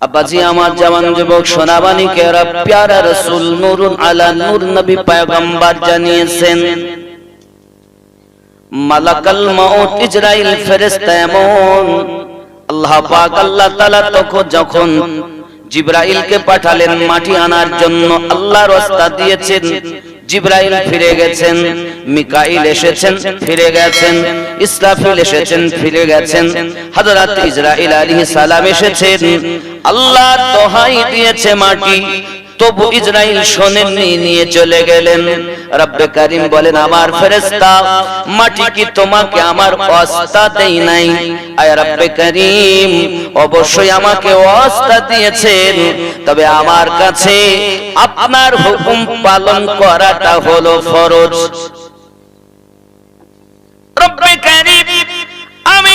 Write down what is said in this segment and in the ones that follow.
আব্বাজি আমার জওয়ান যুবক সোনাবানিকেরা, প্যারা রাসূল নূরুন আলা নূর নবী পয়গম্বর জানিয়েছেন, মালাকাল মাউত ইজরাইল ফেরেশতা এমন, আল্লাহ পাক আল্লাহ তাআলা যখন জিবরাইলকে পাঠালেন মাটি আনার জন্য, আল্লাহর ওয়াস্তা দিয়েছেন, জিবরাইল ফিরে গেছেন, মিকাইল এসেছেন ফিরে গেছেন, ইসরাফিল এসেছেন ফিরে গেছেন, হযরত ইসরাইল আলাইহিস সালাম এসেছেন। আল্লাহ দোহাই দিয়েছে মাটি, তবু ইসরাইল শোনেননি, নিয়ে চলে গেলেন। রব্বে কারীম বলেন, আমার ফেরেশতা মাটি কি তোমাকে আমার ওয়াস্তা দেই নাই? আয় রব্বে কারীম, অবশ্যই আমাকে ওয়াস্তা দিয়েছেন, তবে আমার কাছে আপনার হুকুম পালন করাটা হলো ফরজ। রব্বে কারীম, আমি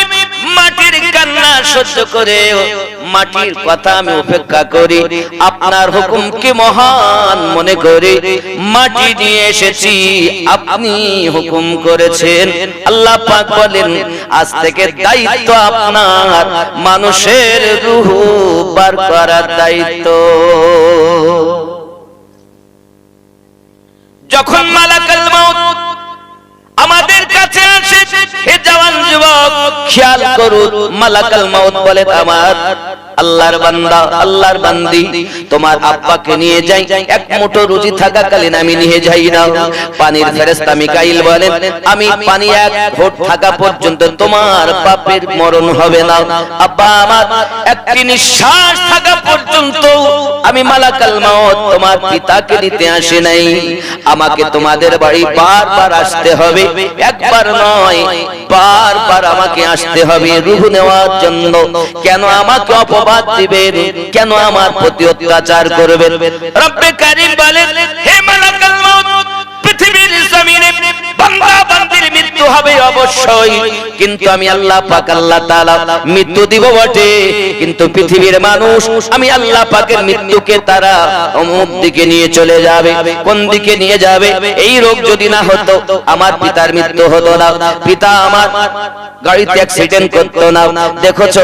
মাটির কান্না সহ্য করে, মাটির কথা আমি উপেক্ষা করি, আপনার হুকুমকে মহান মনে করে মাটি নিয়ে এসেছি, আপনি হুকুম করেছেন। আল্লাহ পাক বলেন, আজ থেকে দায়িত্ব আপনার, মানুষের রূহ বার করার দায়িত্ব। যখন মালাকুল মাউত আমাদের কাছে আসে, হে জওয়ান যুবক খেয়াল করুন, মালাকুল মাউত বলে, আমার আল্লাহর বান্দা, আল্লাহর বান্দি, তোমার আব্বাকে নিয়ে যাই, এক মুঠো রুটি থাকাকালীন আমি নিয়ে যাই না। পানির ফেরেশতা মিকাইল বলেন, আমি পানি এক ঘোট থাকা পর্যন্ত তোমার বাপের মরণ হবে না। আব্বা আমার একটি নিঃশ্বাস থাকা পর্যন্ত আমি মালাকুল মাউত তোমার পিতাকে নিতে আসি নাই। আমাকে তোমাদের বাড়ি বারবার আসতে হবে, একবার নয় বারবার আমাকে আসতে হবে রূহ নেওয়ার জন্য। কেন আমাকে অপবাদ দিবেন? কেন আমার প্রতি অত্যাচার করবেন? রব্বে কারীম বলেন, হে মালাকুল মাউত, পৃথিবীর জমিনে বান্দা বান্দির মৃত্যু হবে অবশ্যই, কিন্তু আমি আল্লাহ পাক আল্লাহ তাআলা মৃত্যু দিব বটে, কিন্তু পৃথিবীর মানুষ আমি আল্লাহ পাকের মৃত্যুকে তারা অমুক দিকে নিয়ে চলে যাবে। কোন দিকে নিয়ে যাবে? এই রোগ যদি না হতো আমার পিতার মৃত্যু হতো না, পিতা আমার গাড়িতে অ্যাক্সিডেন্ট করতো না। দেখছো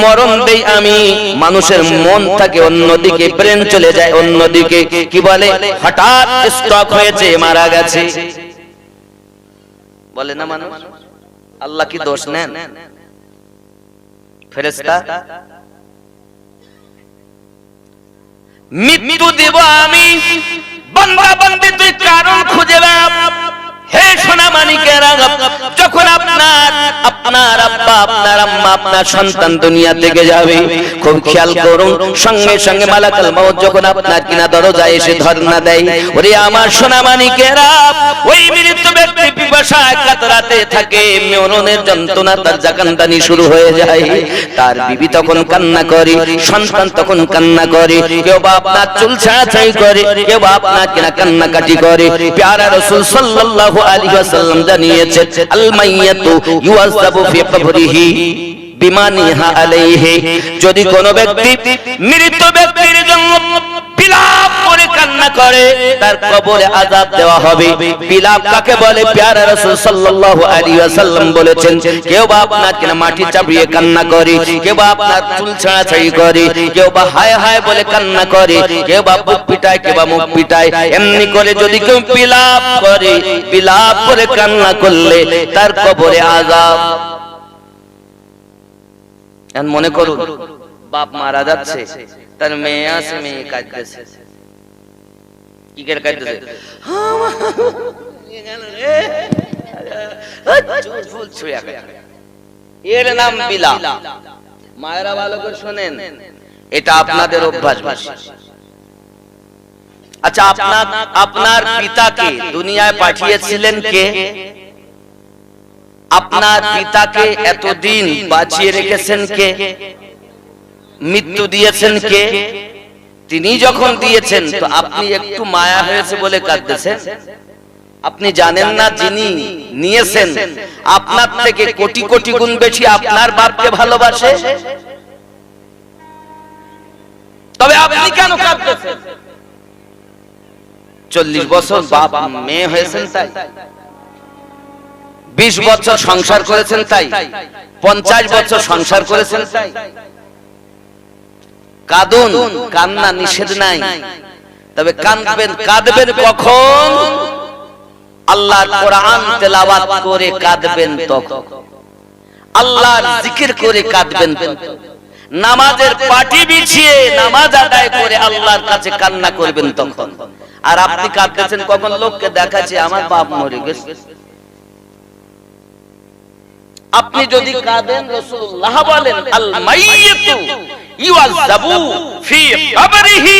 মরণ দেই আমি, মানুষের মন থাকে অন্যদিকে, ব্রেন চলে যায় অন্যদিকে, কি বলে হঠাৎ স্ট্রোক হয়েছে, মারা গেছে বলে না মানুষ। আল্লাহ কি দোষ নেন? ফেরেশতা মৃত্যু দেব আমি, বান্দা বান্দি তুই কারণ খুঁজে বেড়া। হে সোনা মানিকেরা, যখন আপনার আব্বা, আপনার আম্মা, আপনার সন্তান দুনিয়া থেকে যাবে, খুব খেয়াল করুন, সঙ্গে সঙ্গে মালাকুল মাউত যখন আপনার কিনা দরজায় এসে ধর্ণা দেয়, ওরে আমার সোনা মানিকেরা, ওই মৃত ব্যক্তি পিপাসায় কাতরাতে থাকে, মরণের যন্ত্রণা তার জাকান্দানি শুরু হয়ে যায়। তার বিবি তখন কান্না করে, সন্তান তখন কান্না করে, কেউ বা আপনার চুল ছাড়াছাড়ি করে, কেউ বা আপনার কিনা কান্নাকাটি করে। প্যারা রাসূল সাল্লাল্লাহু আলাইহি ওয়াসাল্লাম জানিয়েছেন, আল মাইয়াতু ইউযাবু ফি কবরিহি বিমা নিহা আলাইহি, যদি কোন ব্যক্তি মৃত ব্যক্তির জন্য বিলাপ করে কান্না করে, তার কবরে আযাব দেওয়া হবে। বিলাপ কাকে বলে? প্যারা রাসূল সাল্লাল্লাহু আলাইহি ওয়াসাল্লাম বলেছেন, কেউ বা আপনার কিনা মাটি চাপিয়ে কান্না করে, কেউ বা আপনার চুল ছাড়াছাড়ি করে, কেউ বা হায় হায় বলে কান্না করে, কেউ বা বুক পিটায়, কেউ বা মুখ পিটায়। এমনি করে যদি কেউ বিলাপ করে, বিলাপ করে কান্না করলে তার কবরে আযাব। এখন মনে করুন, বাপ মারা যাচ্ছে, তার মেয়ে আছে, মেয়ে কাঁদতেছে, কি করে কাঁদতেছে? এর নাম বিলাপ। মায়েরা ভালো করে শোনেন, এটা আপনাদের অভ্যাস। আচ্ছা, আপনার পিতাকে দুনিয়ায় পাঠিয়েছিলেন কে? আপনার পিতাকে এতদিন বাঁচিয়ে রেখেছেন কে? মৃত্যু দিয়েছেন কে? তিনি যখন দিয়েছেন, তো আপনি একটু মায়া হয়েছে বলে কাঁদতেছেন? আপনি জানেন না যিনি নিয়েছেন আপনার থেকে কোটি কোটি গুণ বেশি আপনার বাপকে ভালোবাসে? তবে আপনি কেন কাঁদতেছেন? 40 বছর বাপ মেয়ে হয়েছেন তাই, 20 বছর সংসার করেছেন তাই, 50 বছর সংসার করেছেন তাই। কাঁদুন, কান্না নিষেধ নাই, তবে কাঁদবেন কখন? আল্লাহর কোরআন তেলাওয়াত করে কাঁদবেন তখন, আল্লাহর জিকির করে কাঁদবেন, নামাজের পাটি বিছিয়ে নামাজ আদায় করে আল্লাহর কাছে কান্না করবেন তখন। আর আপনি কাঁদতেছেন কখন? লোককে দেখাচ্ছে আমার বাপ মরে গেছে। আপনি যদি কাঁদেন, রাসূলুল্লাহ বলেন আল মাইয়িতু ইউআযাবু ফি কবরিহি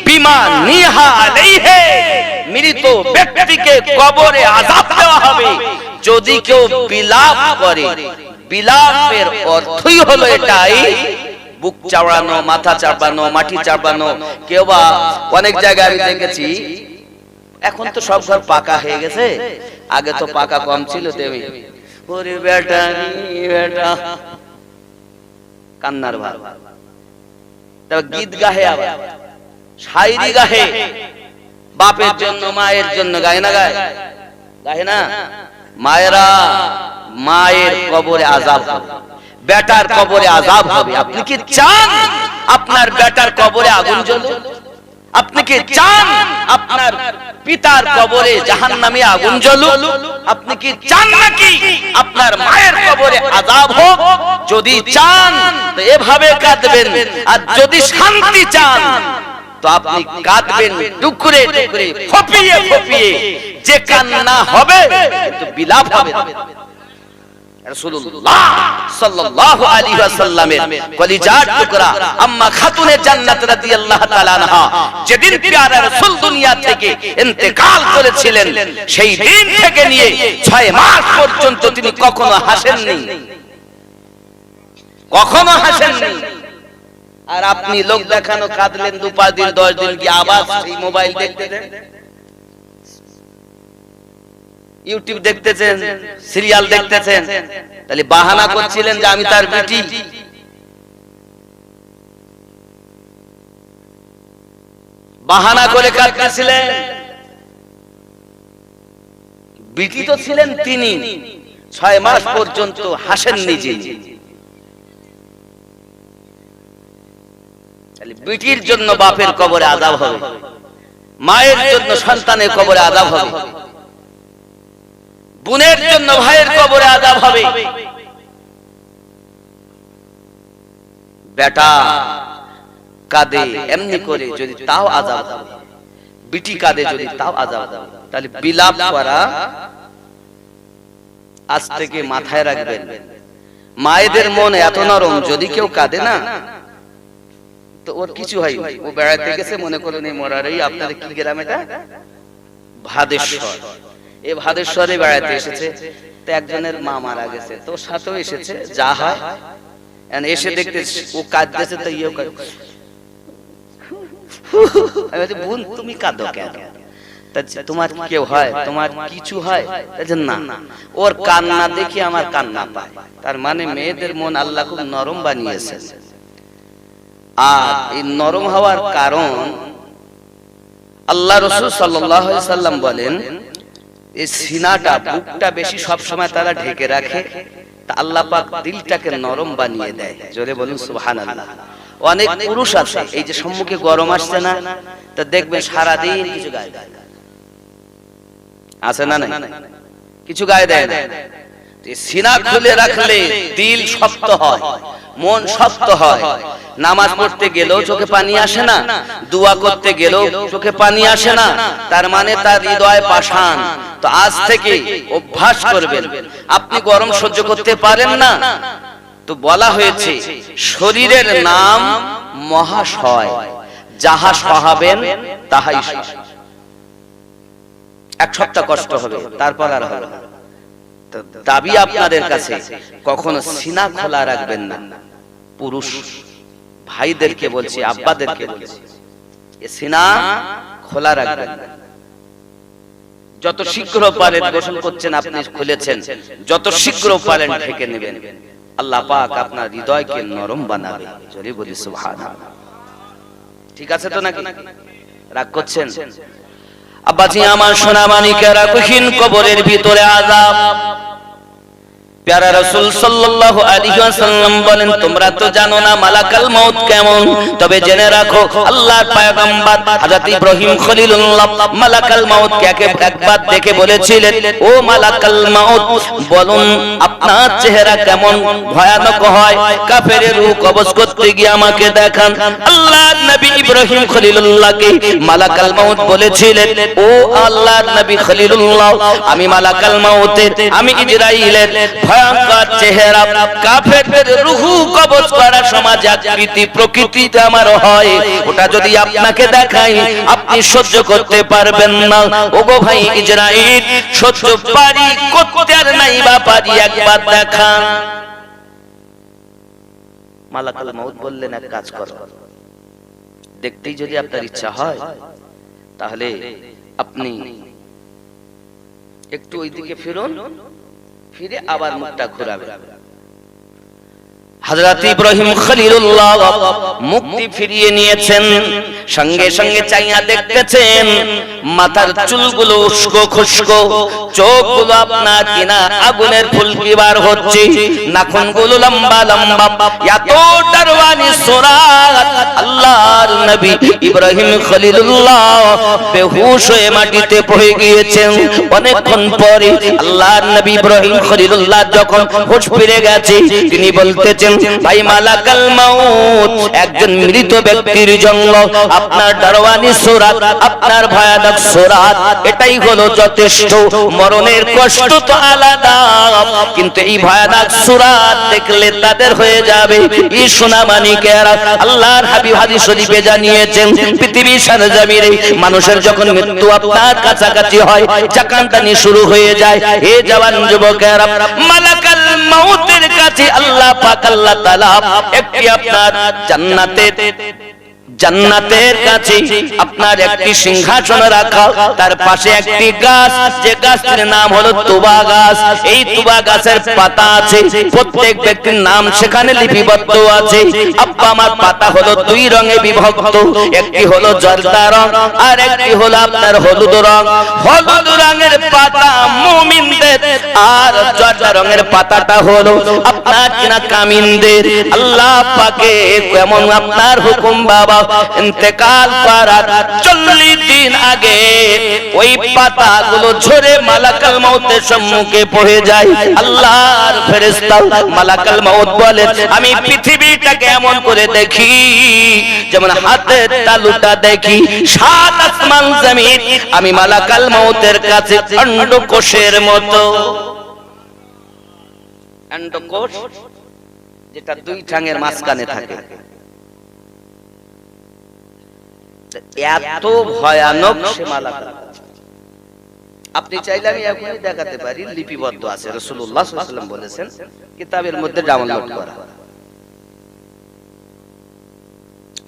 বিমা নিহা আলাইহি, মৃত ব্যক্তিকে কবরে আযাব দেওয়া হবে যদি কেউ বিলাপ করে। বিলাপের অর্থই হলো এটাই, বুক চাপড়ানো, মাথা চাপানো, মাটি চাপানো। কেউ বা অনেক জায়গায় আমি দেখেছি, এখন তো সব ঘর পাকা হয়ে গেছে, আগে তো পাকা কম ছিল, দেবী ওরে বেটা বেটা কান্নার ভাব, তবে গীত গাহে, আবার শায়রি গাহে, বাপের জন্য মায়ের জন্য গায় না, গায় না? মায়েরা, মায়ের কবরে আযাব হবে, বেটার কবরে আযাব হবে। আপনি কি চান আপনার বেটার কবরে আগুন জ্বলুক? আপনি কি চান আপনার পিতার কবরে জাহান্নামে আগুন জ্বলুক? আপনি কি চান নাকি আপনার মায়ের কবরে আযাব হোক? যদি চান তো এভাবে কাঁদবেন, আর যদি শান্তি চান তো আপনি কাঁদবেন টুকরে টুকরে, ফপিয়ে ফপিয়ে। যে কান্না হবে কিন্তু বিলাপ হবে না। রাসূলুল্লাহ সাল্লাল্লাহু আলাইহি ওয়াসাল্লামের কলিজার টুকরা আম্মা খাতুনে জান্নাত রাদিয়াল্লাহু তাআলা আনহা যেদিন প্যারা রাসূল দুনিয়া থেকে ইন্তেকাল করেছিলেন, সেই দিন থেকে নিয়ে 6 মাস পর্যন্ত তিনি কখনো হাসেননি, কখনো হাসেননি। আর আপনি লোক দেখানো কাঁদলেন 2-5 দিন 10 দিন, কি আবার সেই মোবাইল দেখতেছেন, ইউটিউব দেখতেছেন, সিরিয়াল দেখতেছেন, তাহলে বাহানা করছিলেন যে আমি তার বেটি। বাহানা করে কাঁদতেছিলেন। বেটি তো ছিলেন তিনি, 6 মাস পর্যন্ত হাসেননি যিনি। তাহলে বেটির জন্য বাপের কবরে আযাব হবে, মায়ের জন্য সন্তানের কবরে আযাব হবে, বোনের জন্য ভাইয়ের কবরে আযাব হবে। বেটা কাঁদে এমনি করে যদি তাও আযাব হবে, বিটি কাঁদে যদি তাও আযাব হবে। তাহলে বিলাপ করা আজ থেকে মাথায় রাখবেন। মায়েদের মন এত নরম, যদি কেউ কাঁদে না তো ওর কিছু হয় না। ও বেড়াতে গেছে, মনে করেন এই মরারই আপনাদের কি গ্রাম এটা, ভাদেশ্বর। এই ভাদেশ্বরে বেড়াতে এসেছে, তো একজনের মা মারা গেছে, তো সাথেও এসেছে, যা হয় এসে দেখতে ও কাঁদতেছে, তো ইয়েও বোন তুমি কাঁদো কেন? তোমার কেউ হয়, তোমার কিছু হয়? না, ওর কান্না দেখি আমার কান্না পায়। তার মানে মেয়েদের মন আল্লাহ খুব নরম বানিয়েছে। আর এই নরম হওয়ার কারণ আল্লাহ রাসূল সাল্লাল্লাহু আলাইহি সাল্লাম বলেন, এই সিনাটা, বুকটা বেশি সব সময় তারা ঢেকে রাখে, তা আল্লাহ পাক দিলটাকে নরম বানিয়ে দেয়। জোরে বলুন সুবহানাল্লাহ। অনেক পুরুষ আছে, এই যে সম্মুখে গরম আসছে না, তা দেখবে সারা দিন কিছু গায়ে দেয়, আছে না নাই? কিছু গায়ে দেয় না। সিনা খুলে রাখলে দিল শক্ত হয়, মন শক্ত হয়। নামাজ পড়তে গেলেও চোখে পানি আসে না, দোয়া করতে গেলেও চোখে পানি আসে না, তার মানে তার হৃদয় পাষাণ। তো আজ থেকে অভ্যাস করবেন। আপনি গরম সহ্য করতে পারেন না, তো বলা হয়েছে শরীরের নাম মহাশয়, যাহা সহাবেন তাহাই। 1 সপ্তাহ কষ্ট হবে, তারপর আর হবে না। দাবি আপনাদের কাছে, কখনো সিনা খোলা রাখবেন না। পুরুষ ভাইদেরকে বলছি, আব্বাদেরকে বলছি, সিনা খোলা রাখবেন না। যত শীঘ্র পারেন, গোসল করছেন আপনি, খুলেছেন, যত শীঘ্র পারেন ঢেকে নেবেন। আল্লাহ পাক আপনার হৃদয়কে নরম বানাবে। জোরে বলি সুবহানাল্লাহ। ঠিক আছে তো নাকি? রাগ করছেন? আব্বাজি আমার সোনা মানিকেরা, কঠিন কবরের ভিতরে আযাব। প্যারা রাসূল সাল্লাল্লাহু আলাইহি ওয়াসাল্লাম বলেন, তোমরা তো জানো না মালাকাল মউত কেমন, তবে জেনে রাখো আল্লাহর পয়গম্বর হযরত ইব্রাহিম খলিলুল্লাহ মালাকাল মউত কে একবার দেখে বলেছিলেন, ও মালাকাল মউত, বলুন আপনার চেহারা কেমন ভয়ানক হয়, কাফেরের রূহ কবজ করতে গিয়ে আমাকে দেখান। আল্লাহর নবী ইব্রাহিম খলিলুল্লাহকে মালাকাল মউত বলেছিলেন, ও আল্লাহর নবী খলিলুল্লাহ, আমি মালাকাল মউতের, আমি ইসরাইলের ভয়ঙ্কর চেহারা, কাফেরদের রূহ কবজ করার সমাজ আকৃতি প্রকৃতিতে আমার হয়, ওটা যদি আপনাকে দেখাই আপনি সহ্য করতে পারবেন না। ওগো ভাই ইসরাইল, সহ্য পারি করতে আর নাই বা পারি, একবার দেখান। মালাকুল মউত বললেন, এক কাজ করো, দেখতেই যদি আপনার ইচ্ছা হয় তাহলে আপনি একটু ওইদিকে ফিরুন, ফিরে আবার মুখটা ঘোরাবেন। হযরত ইব্রাহিম খলিলুল্লাহ মুক্তি ফিরিয়ে নিয়েছেন, সঙ্গে সঙ্গে চাইয়া দেখতেছেন মাথার চুলগুলো উস্কো খুস্কো, চোখগুলো আপনার কিনা আগুনের ফুলকি বার হচ্ছে, নাখুনগুলো লম্বা লম্বা, এত দারওয়ানি সুরাত। আল্লাহর নবী ইব্রাহিম খলিলুল্লাহ বেহুশ হয়ে মাটিতে পড়ে গিয়েছেন। অনেকক্ষণ পরে আল্লাহর নবী ইব্রাহিম খলিলুল্লাহ যখন হুঁশ ফিরে গেছে, তিনি বলতেছেন, ভাই মালাকাল মউত, একজন মৃত ব্যক্তির জন্য আপনার দারওয়ানি সূরাত, আপনার ভয়ানক সূরাত, এটাই হলো যথেষ্ট। মরণের কষ্ট তো আলাদা, কিন্তু এই ভয়ানক সূরাত দেখলে তাদের হয়ে যাবে। এই সোনামানিকেরা, আল্লাহর হাবিব হাদিস শরীফে জানিয়েছেন, পৃথিবীর সরজমিনে মানুষের যখন মৃত্যু আপনার কাছাকাছি হয়, জাকানদানি শুরু হয়ে যায়, হে জওয়ান যুবকেরা, মালাকাল মউতের কাছে আল্লাহ পাক আল্লাহ তাআলা একটি আপনার জান্নাতের কাছে আপনার একটি সিংহাসন রাখা, তার পাশে একটি গাছ, যে গাছের নাম হলো তুবা গাছ। এই তুবা গাছের পাতা আছে, প্রত্যেক ব্যক্তির নাম সেখানে লিপিবদ্ধ আছে। আব্বা আমার পাতা হলো দুই রঙে বিভক্ত, একটি হলো জর্দা রং আর একটি হলো আপনার হলুদ রং। হলুদ রঙের পাতা মুমিনদের, আর জর্দা রঙের পাতাটা হলো আপনার কিনা কামিনদের। আল্লাহ পাকে কেমন আপনার হুকুম বাবা, ইন্তেকাল করার 40 দিন আগে ওই পাতাগুলো ঝরে মালাকাল মউতের সম্মুখে পড়ে যায়। আল্লাহর ফেরেশতা মালাকাল মউত বলে, আমি পৃথিবীটাকে এমন করে দেখি যেমন হাতের তালুটা দেখি, সাত আসমান জমিন আমি মালাকাল মউতের কাছে অন্ডকোষের মতো। অন্ডকোষ যেটা দুই ঠ্যাঙের মাঝখানে থাকে, এত ভয়ানক সে মালাকাল। আপনি চাইলে আমি এখনই দেখাতে পারি, লিপিবদ্ধ আছে, রাসূলুল্লাহ সাল্লাল্লাহু আলাইহি ওয়াসাল্লাম বলেছেন, কিতাবের মধ্যে ডাউনলোড করা।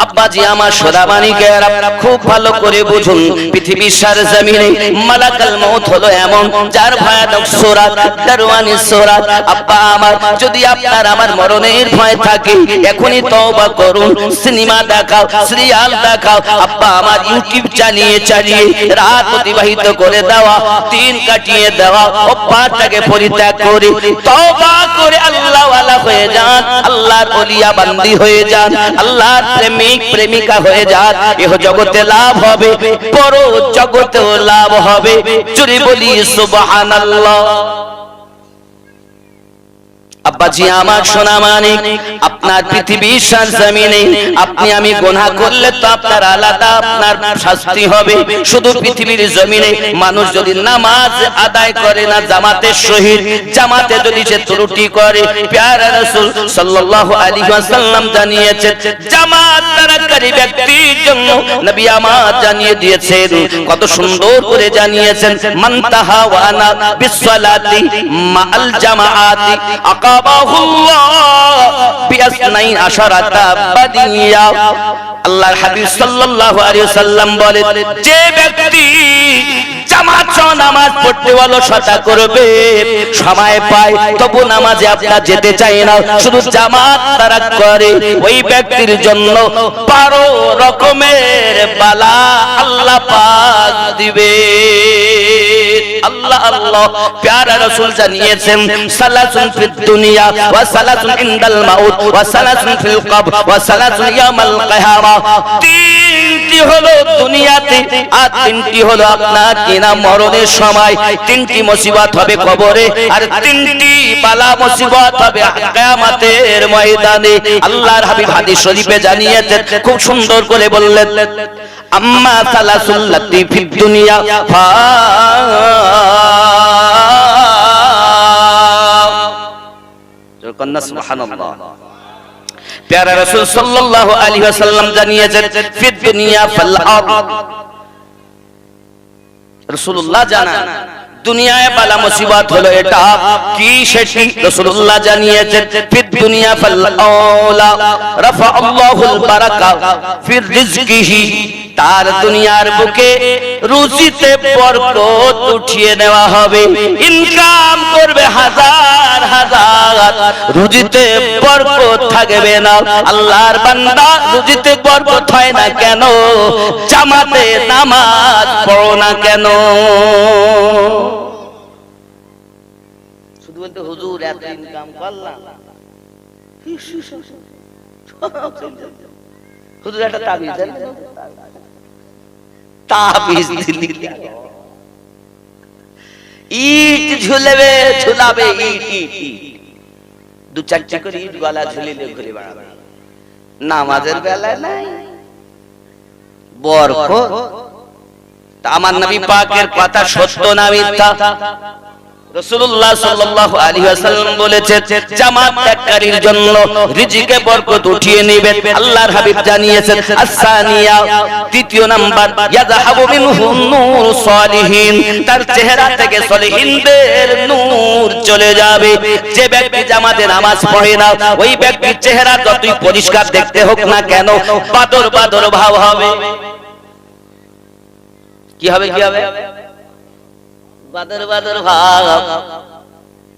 আব্বাজি আমার সোনামানিকেরা, খুব ভালো করে বুঝুন, পৃথিবীর সরজমিনে মালাকাল মউত হলো এমন, যার ভয়ানক সূরাত, দারওয়ানি সূরাত। আব্বা আমার, যদি আপনার আমার মরণের ভয় থাকে, এখনই তওবা করুন, সিনেমা দেখাও, সিরিয়াল দেখাও, আব্বা আমার ইউটিউব চালিয়ে চালিয়ে রাত অতিবাহিত করে দেওয়া, দিন কাটিয়ে দেওয়া, অভ্যাসটাকে পরিত্যাগ করে তওবা করে আল্লাহ ওয়ালা হয়ে যান, আল্লাহর ওলিয়া বান্দি হয়ে যান, আল্লাহর প্রেমিক প্রেমিকা হয়ে যান। এহ জগতে লাভ হবে, পর জগতেও লাভ হবে। জোরে বলি সুবহানাল্লাহ। আব্বাজি আমার সোনা মানিক, আপনার পৃথিবীর সরজমিনে আপনি আমি গুনাহ করলে তো আপনার আলাদা আপনার শাস্তি হবে। শুধু পৃথিবীর জমিনে মানুষ যদি নামাজ আদায় করে না জামাতের সহিত, জামাতে যদি সে ত্রুটি করে, প্যারা রাসূল সাল্লাল্লাহু আলাইহি ওয়াসাল্লাম জানিয়েছেন, জামাত তারাকারী ব্যক্তির জন্য নবী আমার জানিয়ে দিয়েছেন, কত সুন্দর করে জানিয়েছেন, মান তাহাওয়ানা বিসসালাতি মাআল জামাআতি আল্লাহর হাবিব সাল্লাল্লাহু আলাইহি ওয়াসাল্লাম বলেন, যে ব্যক্তি জামাত সহ নামাজ পড়তে অলসতা করবে, সময় পায় তবু নামাজে আপনার যেতে চাই না, শুধু জামাত তারা করে, ওই ব্যক্তির জন্য 12 রকমের বালা আল্লাহ পাক দিবে। আল্লাহ আল্লাহ প্যারা রাসূল জানিয়েছেন, সালাসুন ফিদ দুনিয়া ওয়া সালাসুন ইনদাল মাউত ওয়া সালাসুন ফিল কবর ওয়া সালাসুন ইয়াউমাল কিয়ামা। তিনটি হলো দুনিয়াতে, আর তিনটি হলো আপনার কিনা মরণের সময়। তিনটি মুসিবত হবে কবরে, আর তিনটি বালা মুসিবত হবে কিয়ামতের ময়দানে। আল্লাহর হাবিব হাদিস শরীফে জানিয়েছেন, খুব সুন্দর করে বললেন, আম্মা সালাসুল লাতি ফিদ দুনিয়া ফা কন্না সুবহানাল্লাহ। প্যারা রাসূল সাল্লাল্লাহু আলাইহি ওয়াসাল্লাম জানিয়েছেন, ফিদ দুনিয়া ফাল আরদ। রাসূলুল্লাহ জানান দুনিয়ায় বালা মুসিবত হলো এটা কি, সেটি রাসূলুল্লাহ জানিয়েছেন, ফিদ দুনিয়া ফাল আওলা রাফা আল্লাহুল বারাকা ফির রিজকিহি। তার দুনিয়ার বুকে রুজিতে বরকত উঠিয়ে নেওয়া হবে। ইনকাম করবে হাজার হাজার, রুজিতে বরকত থাকবে না। আল্লাহর বান্দা, রুজিতে বরকত হয় না কেন? জামাতে নামাজ পড়ো না কেন? শুধু বলতে হুজুর এত ইনকাম করলাম, হুজুর একটা তাবিজ দেন, তাবিজ দিলি ইট ঝুলবে, ঝুলাবে ইট, দু চারটি করে ইট গলা ঝুলিলে ঘুরে বেড়াবে। নামাজের বেলায় নাই বরকত। আমার নবী পাকের কথা সত্য না মিথ্যা? রাসূলুল্লাহ সাল্লাল্লাহু আলাইহি ওয়াসাল্লাম বলেছেন, জামাত ত্যাগকারীর জন্য রিজিকে বরকত উঠিয়ে নেবে। আল্লাহর হাবিব জানিয়েছেন, আস-সানিয়া, তৃতীয় নাম্বার, ইয়াযহাবু মিনহু নূর সালিহিন, তার চেহারা থেকে সলিহিনদের নূর চলে যাবে। যে ব্যক্তি জামাতে নামাজ পড়ে না, ওই ব্যক্তির চেহারা যতই পরিষ্কার দেখতে হোক না কেন, বাদর বাদর ভাব হবে। কি হবে? কি হবে? বাদর বাদর ভাব।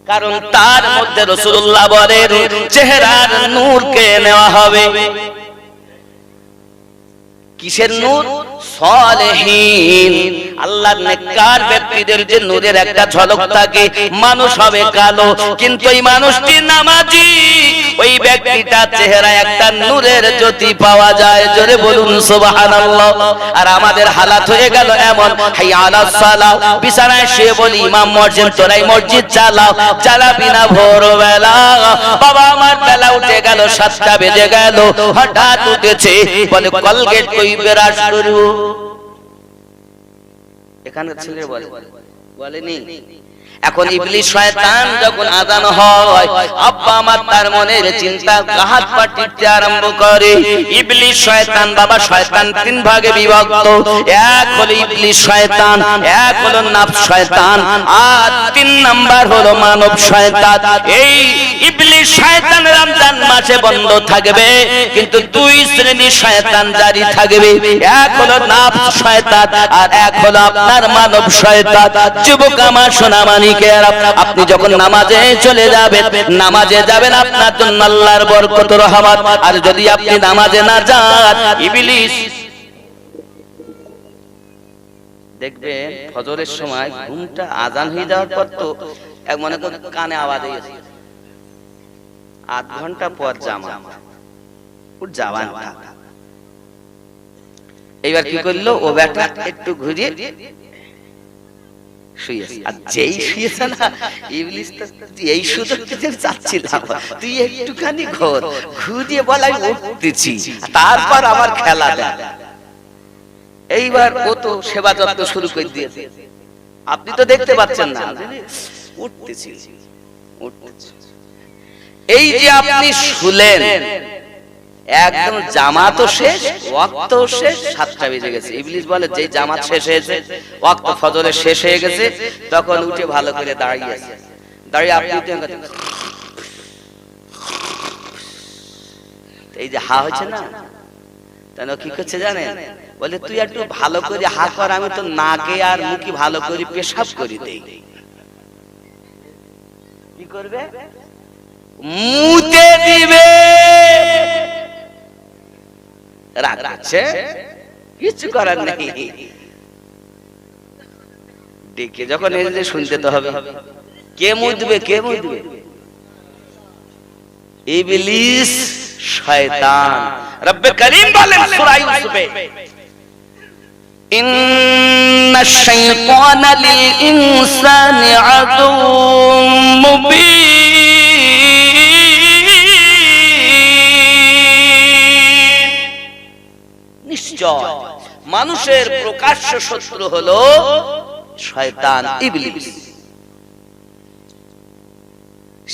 কারণ তার মধ্যে রাসূলুল্লাহ বলেন, চেহারার নূরকে নেওয়া হবে। কিসের নূর? সালেহীন, আল্লাহর নেককার ব্যক্তিদের যে নূরের একটা ঝলক থাকে। মানুষ হবে কালো, কিন্তু এই মানুষটি নামাজি, ওই ব্যক্তিটার চেহারায় একটা নূরের জ্যোতি পাওয়া যায়। জোরে বলুন সুবহানাল্লাহ। আর আমাদের হালাত হয়ে গেল এমন, হাইয়া আলাস সালাহ, বিছানায় শুয়ে বলি, ইমাম মসজিদ তোরাই মসজিদ চালাও, চালাবি না ভোরবেলা। বাবা আমার বেলা উঠে গেল, 7টা বেজে গেল, হঠাৎ উঠেছে, বলে কলগেট কই বেরাস করব। এখানে ছেলে বলেনি। এখন ইবলিস শয়তান যখন আযান হয়, আব্বা আমার তার মনের চিন্তা হাত পা টিপতে আরম্ভ করে। ইবলিস শয়তান, বাবা শয়তান 3 ভাগে বিভক্ত। এক হলো ইবলিস শয়তান, এক হলো নফস শয়তান, আর 3 নাম্বার হলো মানব শয়তান। এই ইবলিস শয়তান রমজান মাসে বন্ধ থাকবে, কিন্তু 2 শ্রেণীর শয়তান জারি থাকবে। এক হলো নফস শয়তান, আর এক হলো আপনার মানব শয়তান। যুবক আমার সোনা মানিক, আপনি যখন নামাজে চলে যাবেন, নামাজে যাবেন আপনার জন্য আল্লাহর বরকত রহমত। আর যদি আপনি নামাজে না যান, ইবলিস দেখবেন ফজরের সময় ঘুমটা আজান হয়ে যাওয়ার পর তো এক মনে করেন কানে আওয়াজ হয়েছে, 8 ঘন্টা পর জামাত, ওর জাওয়ান। এইবার কি করলো, ও বেটা একটু ঘুরিয়ে শুয়েছে। আর যেই শুয়েছে না, ইবলিস তো এই সুযোগ পেতে চাচ্ছিলাম, তুই একটুখানি ঘুরিয়ে বলাই উঠতেছি, তারপর আমার খেলা দেয়। এইবার ও তো সেবা যত্ন শুরু করে দিয়েছে। আপনি তো দেখতে পাচ্ছেন না, উঠতেছি। এই যে আপনি শুলেন, একদম জামাতও শেষ, ওয়াক্তও শেষ, 7টা বেজে গেছে। ইবলিস বলে, যেই জামাত শেষ হয়েছে, ওয়াক্ত ফজরের শেষ হয়ে গেছে, তখন উঠে ভালো করে দাঁড়িয়ে আছে। দাঁড়িয়ে আপনি এই যে হা হয়েছে না, তাই কি করছে জানেন, বলে তুই একটু ভালো করে হা কর, আমি তো নাকে আর মুখে ভালো করে পেশাব করে দেই। কি করবে? মুতে দিবে। রাখছে, কিছু করার নেই। ডেকে যখন এসে শুনতে তো হবে। কে মুতবে? কে মুতবে? ইবলিস, শয়তান। রব্বে করিম বলেন সূরা ইউসুফে, ইন্নাশ শাইতানা লিল ইনসানি আদুউম মুবিন। নিশ্চয় মানুষের প্রকাশ্য শত্রু হলো শয়তান, ইবলিস।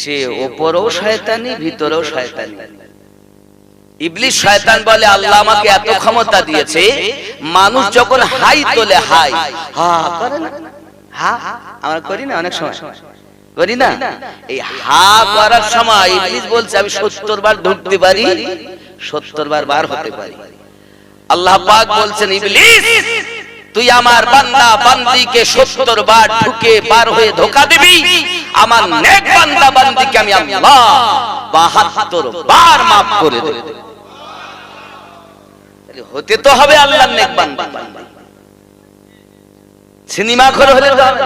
সে উপরেও শয়তানি, ভিতরেও শয়তানি। ইবলিস শয়তান বলে, আল্লাহ আমাকে এত ক্ষমতা দিয়েছে, মানুষ যখন হাই তোলে, হাই হা করে না, হা আমরা করি না, অনেক সময় করি না, এই হা করার সময় ইবলিস বলছে আমি 70 বার ঢুকতে পারি, 70 বার বার হতে পারি। আল্লাহ পাক বলছেন, ইবলিস তুই আমার বান্দা বান্দীকে 70 বার ঢুকে বার হয়ে ধোঁকা দিবি, আমার নেক বান্দা বান্দীকে আমি আল্লাহ 72 বার maaf করে দেব। তাহলে হতে তো হবে আল্লাহর নেক বান্দা বান্দী। সিনেমা খোর হলে তো হবে।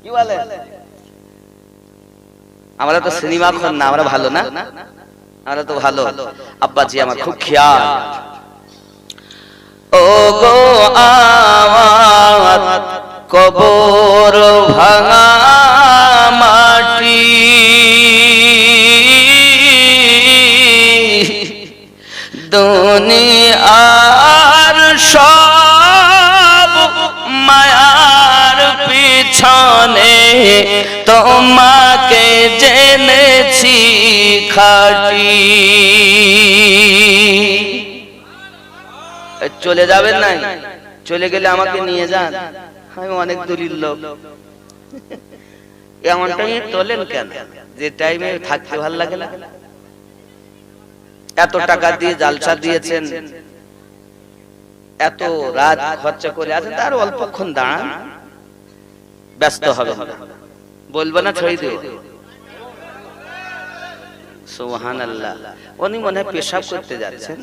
কি বলে? আমরা তো সিনেমা খোর না, আমরা ভালো না, আমরা তো ভালো। আব্বাজি আমার খুব খেয়াল। ও গো আমার কবর ভাঙা মাটি, দুনিয়ার সব মায়ার পিছনে তোমাকে জেনেছি খাঁটি। চলে যাবেন না, চলে গেলে আমাকে নিয়ে যান, আমি অনেক দূরের লোক। এমন টাইমে তোলেন কেন? যে টাইমে থাকতে ভালো লাগে না। এত টাকা দিয়ে জালসা দিয়েছেন, এত রাত খরচা করে আছেন, তার অল্পক্ষণ দাঁড়ান, ব্যস্ত হবে, বলবো না ছড়িয়ে দেব। সুবহানাল্লাহ। উনি মনে হয় পেশাব করতে যাচ্ছেন,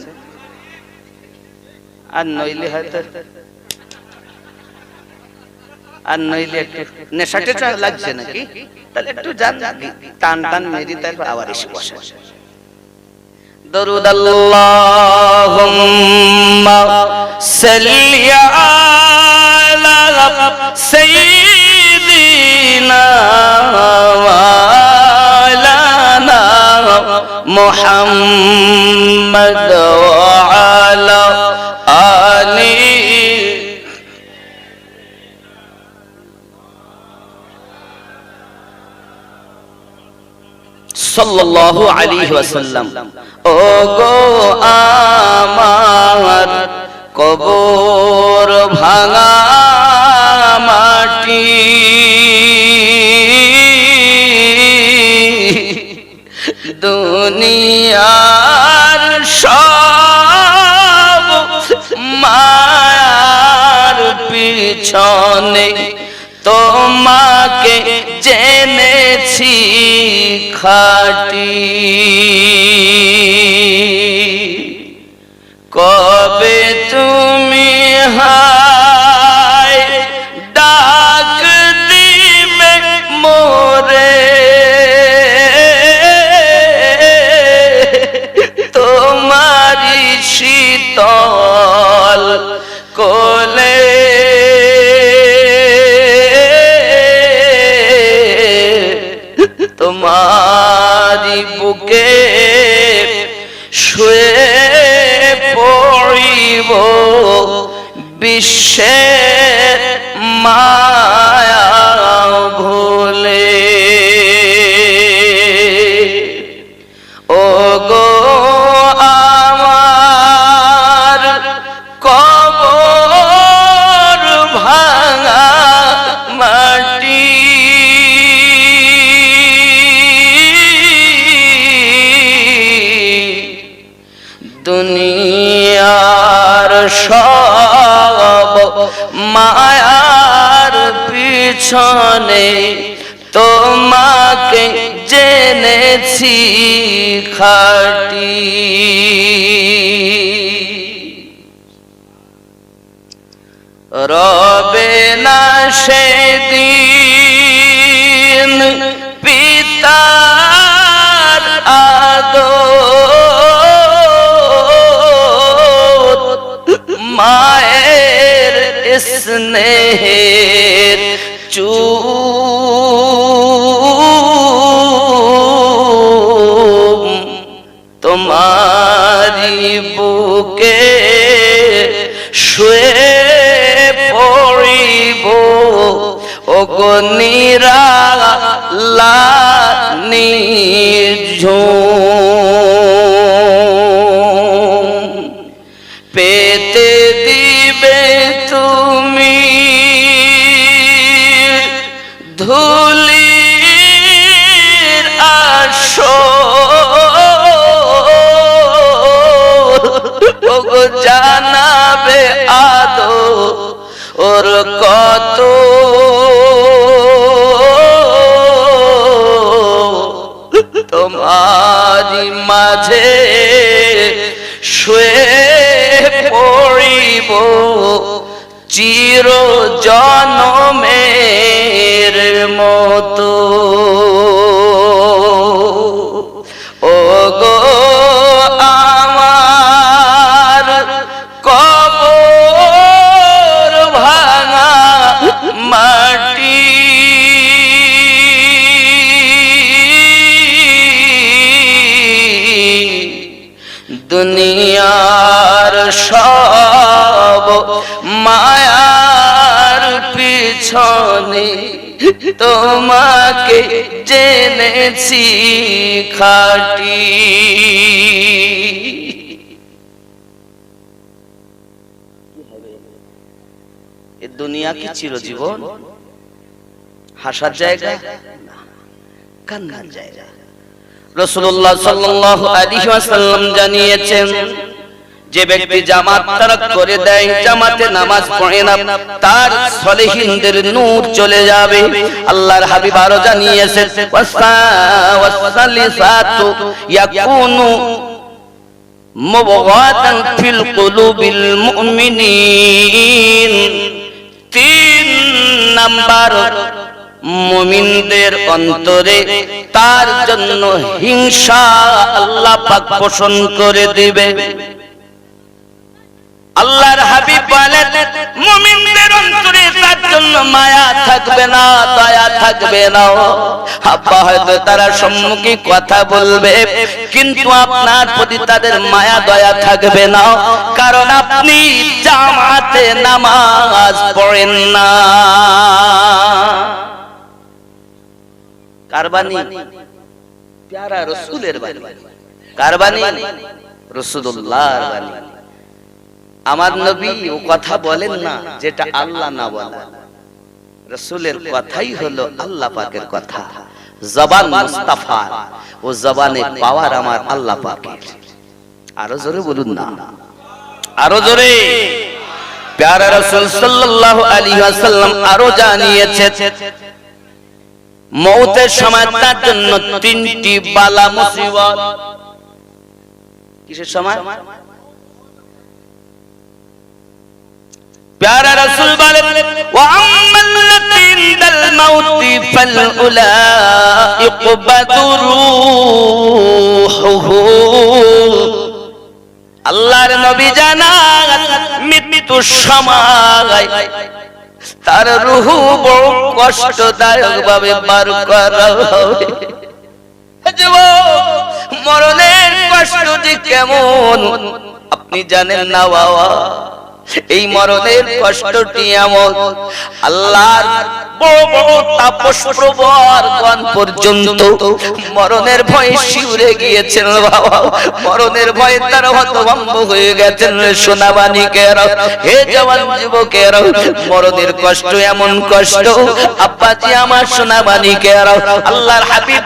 আর নইলে হয়তো, আর নইলে একটু নেশা টেশা লাগছে নাকি, তাহলে একটু যান, টান টান মেরি, তারপর আবার এসে বসে। দরুদ আল্লাহুম্মা সাল্লি আলা সাইয়্যিদিনা মাওলানা মুহাম্মদ ওয়া আলা আলি সাল্লাল্লাহু আলাইহি ওয়াসাল্লাম। ও গো আমার কবর ভাঙা মাটি, দুনিয়ার সব মায়ার পিছনে তোমাকে জেনেছি খাঁটি। কবে তুমি হায় ডাক দিবে মোরে, তোমারি শীতল কোলে তোমারি বুকে শুয়ে পড়িব বিশ্বের মায়া ভুলে। ও গো আমার কবর ভাঙা মাটি, দুনিয়া সব মায়ার পিছনে তোমাকে জেনেছি খাঁটি। রবে না সেদিন পিতার আদর, মায়ের স্নেহের চুম তোমারি বুকে শুয়ে পড়িব ওগো নিরালানি ঝুম। পেতে দিবে তুমি ধুলির আসর, ওগো জানাবে আদো ওর কত তোমারি মাঝে শুয়ে পড়িব চির জনমের মতো। ও গো আমার কবর ভাঙা মাটি, দুনিয়ার সব মায়ার পিছনে তোমাকে জেনেছি খাঁটি। এ দুনিয়া কি চিরজীবন? হাসার জায়গা, কান্নার জায়গা। রাসূলুল্লাহ সাল্লাল্লাহু আলাইহি ওয়াসাল্লাম জানিয়েছেন, যে ব্যক্তি জামাত তারাক করে দেয়, জামাতে নামাজ পড়ে না, তার সলিহিনদের নূর চলে যাবে। আল্লাহর হাবিব আরো জানিয়েছেন, ওয়াসালিসাতু ইয়াকুনু মুবগাতান ফিল কুলুবিল মুমিনিন। 3 নাম্বার, মুমিনদের অন্তরে তার জন্য হিংসা আল্লাহ পাক পোষণ করে দিবে। আল্লাহর হাবিব বলেন, মুমিনদের অন্তরে তার জন্য মায়া থাকবে না, দয়া থাকবে না। আব্বা হয়তো তারা সম্মুখে কথা বলবে, কিন্তু আপনার প্রতি তাদের মায়া দয়া থাকবে না, কারণ আপনি জামাতে নামাজ পড়েন না। কারবানি প্যারা রাসূলের বাণী, কারবানি রাসূলুল্লাহর বাণী। আমার নবী ও কথা বলেন না যেটা আল্লাহ না বলা। রাসূলের কথাই হলো আল্লাহ পাকের কথা। জবান মুস্তাফা, ও জবানে পাওয়ার আমার আল্লাহ পাকের। আরো জোরে বলুন না, আরো জোরে। প্যারা রাসূল সাল্লাল্লাহু আলাইহি ওয়াসাল্লাম আরো জানিয়েছেন, মওতের সময় তার জন্য 3টি বালা মুসিবত। কিসের সময়? প্যারা রাসূল বলেন, ওয়া আম্মাল্লাতী ইনদাল মাউতি ফাল উলাইকা বাদুরুহু। আল্লাহর নবী জানান, মৃত্যুর সময় তার রূহ বড় কষ্টদায়ক ভাবে বার করা হবে। মরণের কষ্ট যে কেমন আপনি জানেন না বাবা। এই মরণের কষ্টটি এমন, আল্লাহর বড় বড় তাপস প্রবরগণ পর্যন্ত মরণের ভয়ে শিউরে গিয়েছেন বাবা। মরণের ভয়ে তারা হতভম্ব হয়ে গেছেন। সোনাবানিকেরা, হে জওয়ান যুবকেরা, মরণের কষ্ট এমন কষ্ট, আব্বাজি আমার সোনাবানিকেরা, আল্লাহর হাবিব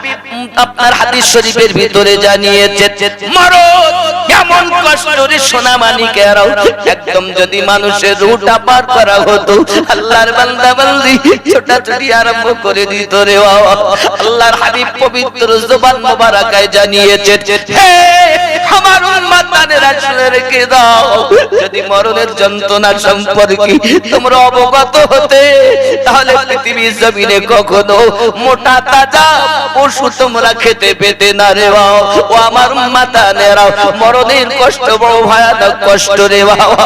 আপনার হাদিস শরীফের ভিতরে জানিয়েছে, মরণ এমন কষ্টরে সোনা মানিকেরাও একদম যদি মানুষের রুটা পার করা হতো, আল্লাহর বান্দা বান্দি ছোটাছুটি আরম্ভ করে দিত রে বাবা। আল্লাহর হাবিব পবিত্র জবান মোবারকায় জানিয়েছেন, হে আমার উম্মতানেরা শুনে রেখে দাও, যদি মরণের যন্ত্রণা সম্পর্কে তোমরা অবগত হতে, তাহলে পৃথিবীর জমিনে কখনো মোটা তাজা পশু তোমরা খেতে পেতে না রে বাবা। ও আমার উম্মতানেরা, মরণের কষ্ট বড় ভয়ানক কষ্ট রে বাবা।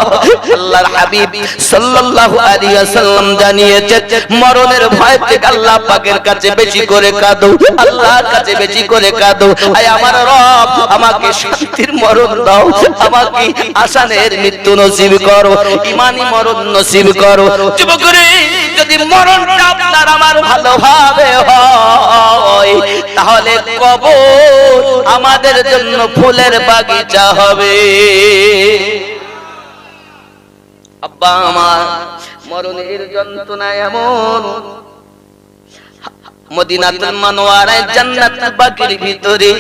আল্লাহর হাবিব সাল্লাল্লাহু আলাইহি ওয়াসাল্লাম জানিয়েছেন, মরণের ভয় থেকে আল্লাহ পাকের কাছে বেশি করে কাঁদো, আল্লাহর কাছে বেশি করে কাঁদো। আয় আমার রব, আমাকে শান্তির মরণ দাও, আমাকে আসানের মৃত্যু নসিব করো, ঈমানি মরণ নসিব করো। যুবক রে, যদি মরণটা আপনার আমার ভালোভাবে হয়, তাহলে কবর আমাদের জন্য ফুলের বাগিচা হবে। আব্বা আমার মরণের যন্ত্রণা এমন, মদিনাতুল মুনাওয়ারায় জান্নাতুল বাকির ভিতরে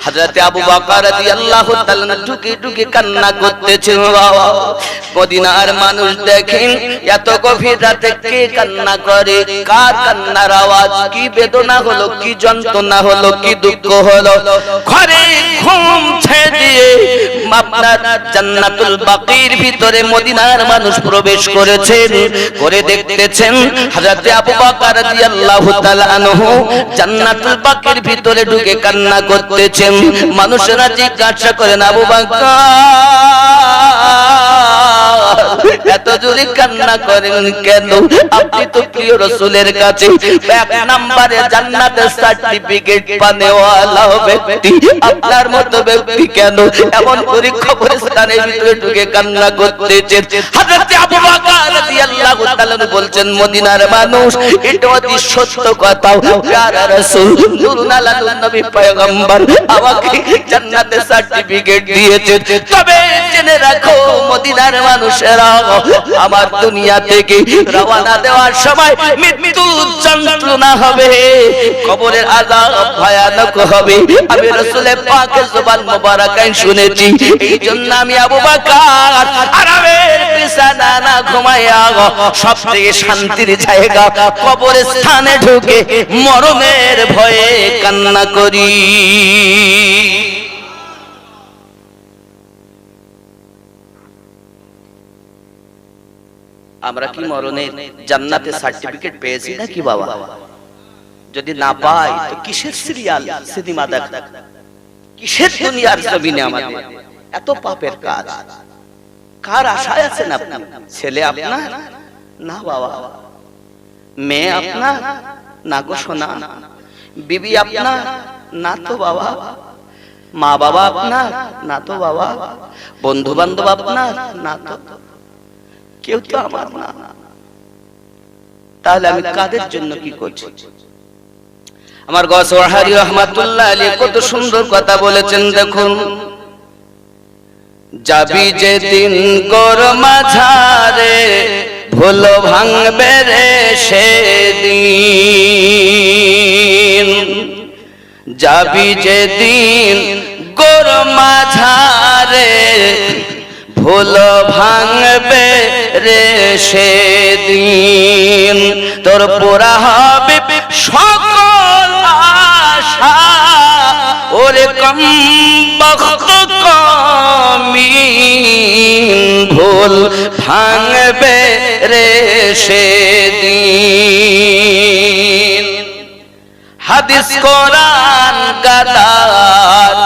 হযরত আবু বকর রাদিয়াল্লাহু তাআলা ঢুকে ঢুকে কান্না করতেছেন বাবা। মদিনার মানুষ দেখেন এত গভীর রাতে কে কান্না করে, কার কান্নার আওয়াজ, কি বেদনা হলো, কি যন্ত্রণা হলো, কি দুঃখ হলো। ঘরে ঘুম ছেড়ে দিয়ে আপনার জান্নাতুল বাকির ভিতরে মদিনার মানুষ প্রবেশ করেছেন, করে দেখতেছেন হযরত আবু বকর রাদিয়াল্লাহু তাআলা জান্নাতুল বাকির ভিতরে ঢুকে কান্না করতেছেন। মানুষেরা জিজ্ঞাসা করেন, আবু বকর এত জোরে কান্না করেন কেন? আপনি তো প্রিয় রাসূলের কাছে এক নম্বরে জান্নাতের সার্টিফিকেট পানেওয়ালা ব্যক্তি, আপনার মতো ব্যক্তি কেন এমন করে কবরস্থানের ভিতরে ঢুকে কান্না করতেছেন? হযরত আবু বকর রাদিয়াল্লাহু তাআলা বলছেন, মদিনার মানুষ, এটা অতি সত্য কথা, প্যারা রাসূল নূরুল আলাম নবী পয়গম্বর আমাকে জান্নাতের সার্টিফিকেট দিয়েছেন। তবে জেনে রাখো মদিনার মানুষেরা, আমার দুনিয়া থেকে রওনা দেওয়ার সময় মৃত্যু যন্ত্রণা হবে, কবরের আযাব ভয়ানক হবে। আমি রাসূলের পাকের জবান মোবারকায় শুনেছি, এইজন্য আমি আবু বকর আরামের বিছানা না ঘুমায়া সবথেকে শান্তির জায়গা কবরের স্থানে ঢুকে মরণের ভয়ে কান্না করি। আমরা কি মরণের জান্নাতের সার্টিফিকেট পেয়েছি নাকি বাবা? যদি না পাই তো কিসের সিরিয়াল সিনেমা দেখা, কিসের দুনিয়ার জমিনে আমাদের এত পাপের কাজ? কার আশায় আছেন আপনি? ছেলে আপনার না বাবা, মেয়ে আপনার না গো সোনা, বিবি আপনার না তো বাবা, মা বাবা আপনার না তো বাবা, বন্ধু বান্ধব আপনার না তো, কেউ তো আমার না। তাহলে আমি কাদের জন্য কি করছি? আমার গসওয়াহারি রহমাতুল্লাহ আলাইহি কত সুন্দর কথা বলেছেন, দেখুন, যাবি যেদিন গোর মাঝারে ভুল ভাঙবে রে সেদিন, যাবি যেদিন গোর মাঝারে ভুল ভাঙবে রে সেদিন, তোর পুরা হবে সকল আশা, ওরে কম বখত কমিন ভুল ভাঙবে রে সেদিন। হাদিস কোরআন গাদার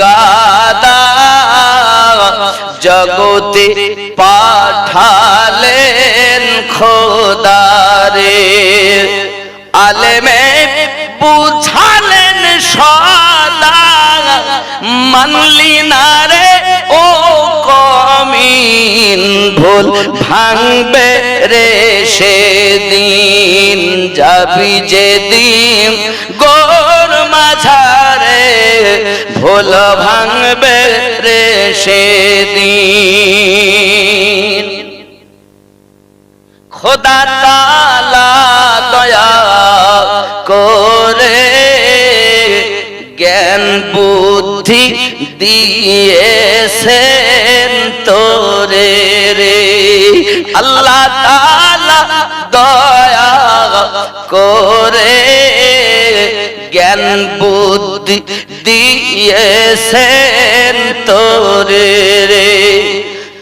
গাদা জগতে পাঠালেন খোদারে, আলেমে বুঝালেন সদা, মানলি না রে ও কমিন ভুল ভাঙবে রে সেদিন, যাবি যেদিন গোর মাঝারে ভুল ভাঙবে রে সেদিন। খোদা তাআলা দয়া করে জ্ঞান বুদ্ধি দিয়েছেন তোরে রে আল্লাহ তাআলা দয়া করে জ্ঞান বুদ্ধি দিয়েছেন তোরে রে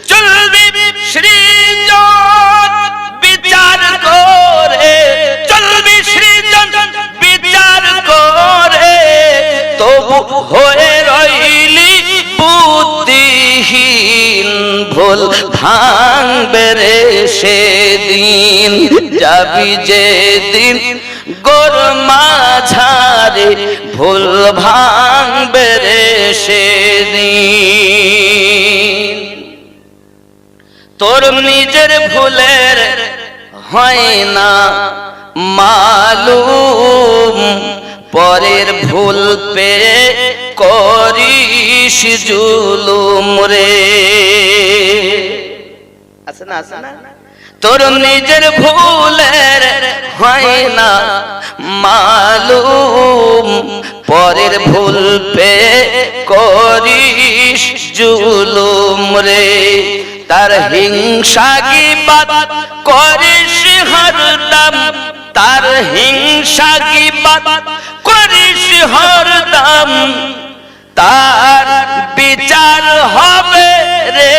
চলবি সৃজন বিচার করে চলবি সৃজন বিচার করে তবু হয়ে রইলি বুদ্ধিহীন ভুল ভাঙবে রে সেদিন যাবি যেদিন গোর মাঝারে ভুল ভাঙবে রে সেদিন তোর নিজের ভুলের হয় না মালুম পরের ভুল পেয়ে করিস জুলুম রে আছে না তোর নিজের ভুলের হয় না মালুম পরের ভুল পেয়ে করিস জুলুম রে তার হিংসা গীবত করিস হরদম তার হিংসা গীবত করিস হরদম তার বিচার হবে রে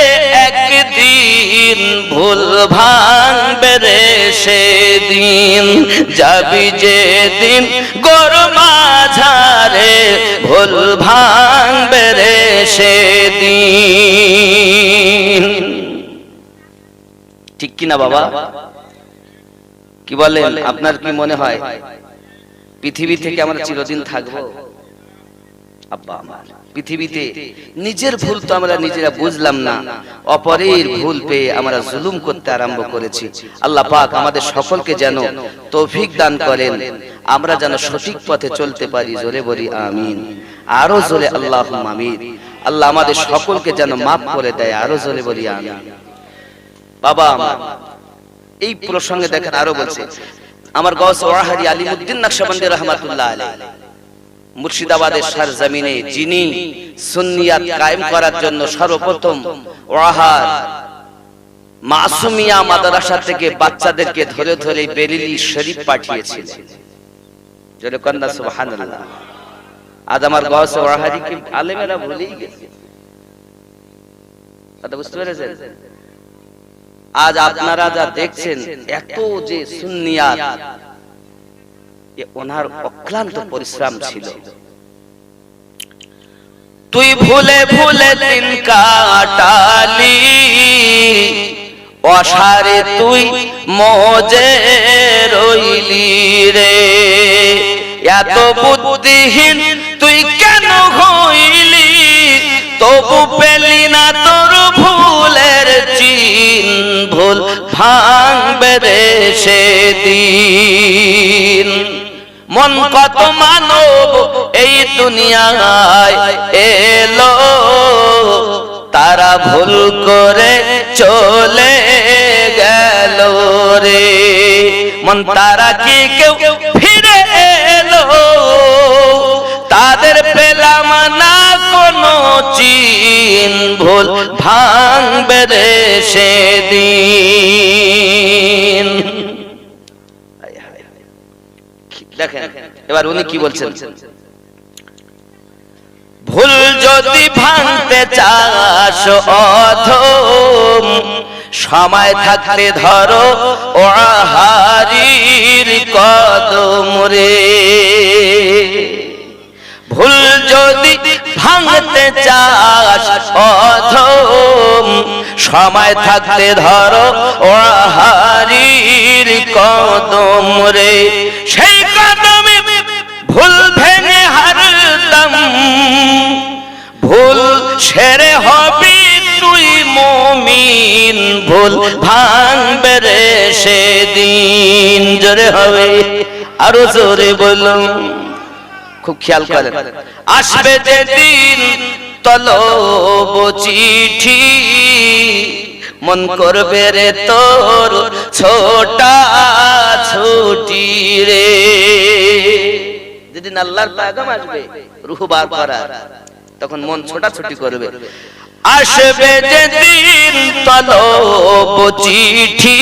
একদিন ভুল ভাঙবে রে সেদিন যাবি যেদিন গোর মাঝারে ভুল ভাঙবে রে সেদিন ঠিক কিনা বাবা কি বলেন আপনার কি মনে হয় পৃথিবী থেকে আমরা চিরদিন থাকবো আব্বা আমার পৃথিবীতে নিজের ভুল তো আমরা নিজেরা বুঝলাম না অপরের ভুল পেয়ে আমরা জুলুম করতে আরম্ভ করেছি আল্লাহ পাক আমাদের সকলকে যেন তৌফিক দান করেন আমরা যেন সঠিক পথে চলতে পারি জোরে বলি আমিন আরো জোরে আল্লাহুম্মা আমিন আল্লাহ আমাদের সকলকে যেন মাফ করে দেয় আরো জোরে বলি আমিন বাবা আমার এই প্রসঙ্গে দেখেন আরো বলছে আমার গাউস ওয়াহারি আলিমউদ্দিন নকশবন্দি রাহমাতুল্লাহ আলাইহি মুর্শিদাবাদের সরজমিনে যিনি সুন্নিয়াত কায়েম করার জন্য সর্বপ্রথম ওয়াহার মাসুমিয়া মাদ্রাসা থেকে বাচ্চাদেরকে ধরে ধরে বেরেলি শরীফ পাঠিয়েছিলেন জোরে কন্না সুবহানাল্লাহ আজ আমার গাউস ওয়াহারি কি আলেমেরা ভুলেই গেছে কথা বুঝতে পেরেছেন আজ আপনারা যা দেখছেন এত যে সুন্নিয়াত ওনার অক্লান্ত পরিশ্রম ছিল তুই ভুলে ভুলে দিন কাটালি অসারে তুই মজে রইলি রে এত বুদ্ধিহীন তুই কেন হইলি তবু পেলি না তোর ভুলের চিন ভুল ভাঙবে রে সেদিন মন কত মানব এই দুনিয়ায় এলো তারা ভুল করে চলে গেল রে মন তারা কি কেউ ফিরে এলো তাদের পেলাম না কোনো চিন ভুল ভাঙবে রে সেদিন দেখেন এবার উনি কি বলছেন ভুল যদি ভাঙতে চাস অধম সময় থাকতে ধরো ওয়াহারির কদম রে ভুল যদি ভাঙতে চাস অধম সময় থাকতে ধরো ওয়াহারির কদম রে সেই কদমে ভুল ভেঙে হারদম ভুল সেরে হবি তুই মুমিন ভুল ভাঙবে রে সেদিন জোরে হবে আরো জোরে বলুন খুব খেয়াল করেন আসবে যেদিন তলব চিঠি মন করবে রে তোর ছোটা ছুটি রে যেদিন আল্লাহর পয়গাম আসবে রূহ বার করার, তখন মন ছোটাছুটি করবে। আসবে যেদিন তলব চিঠি,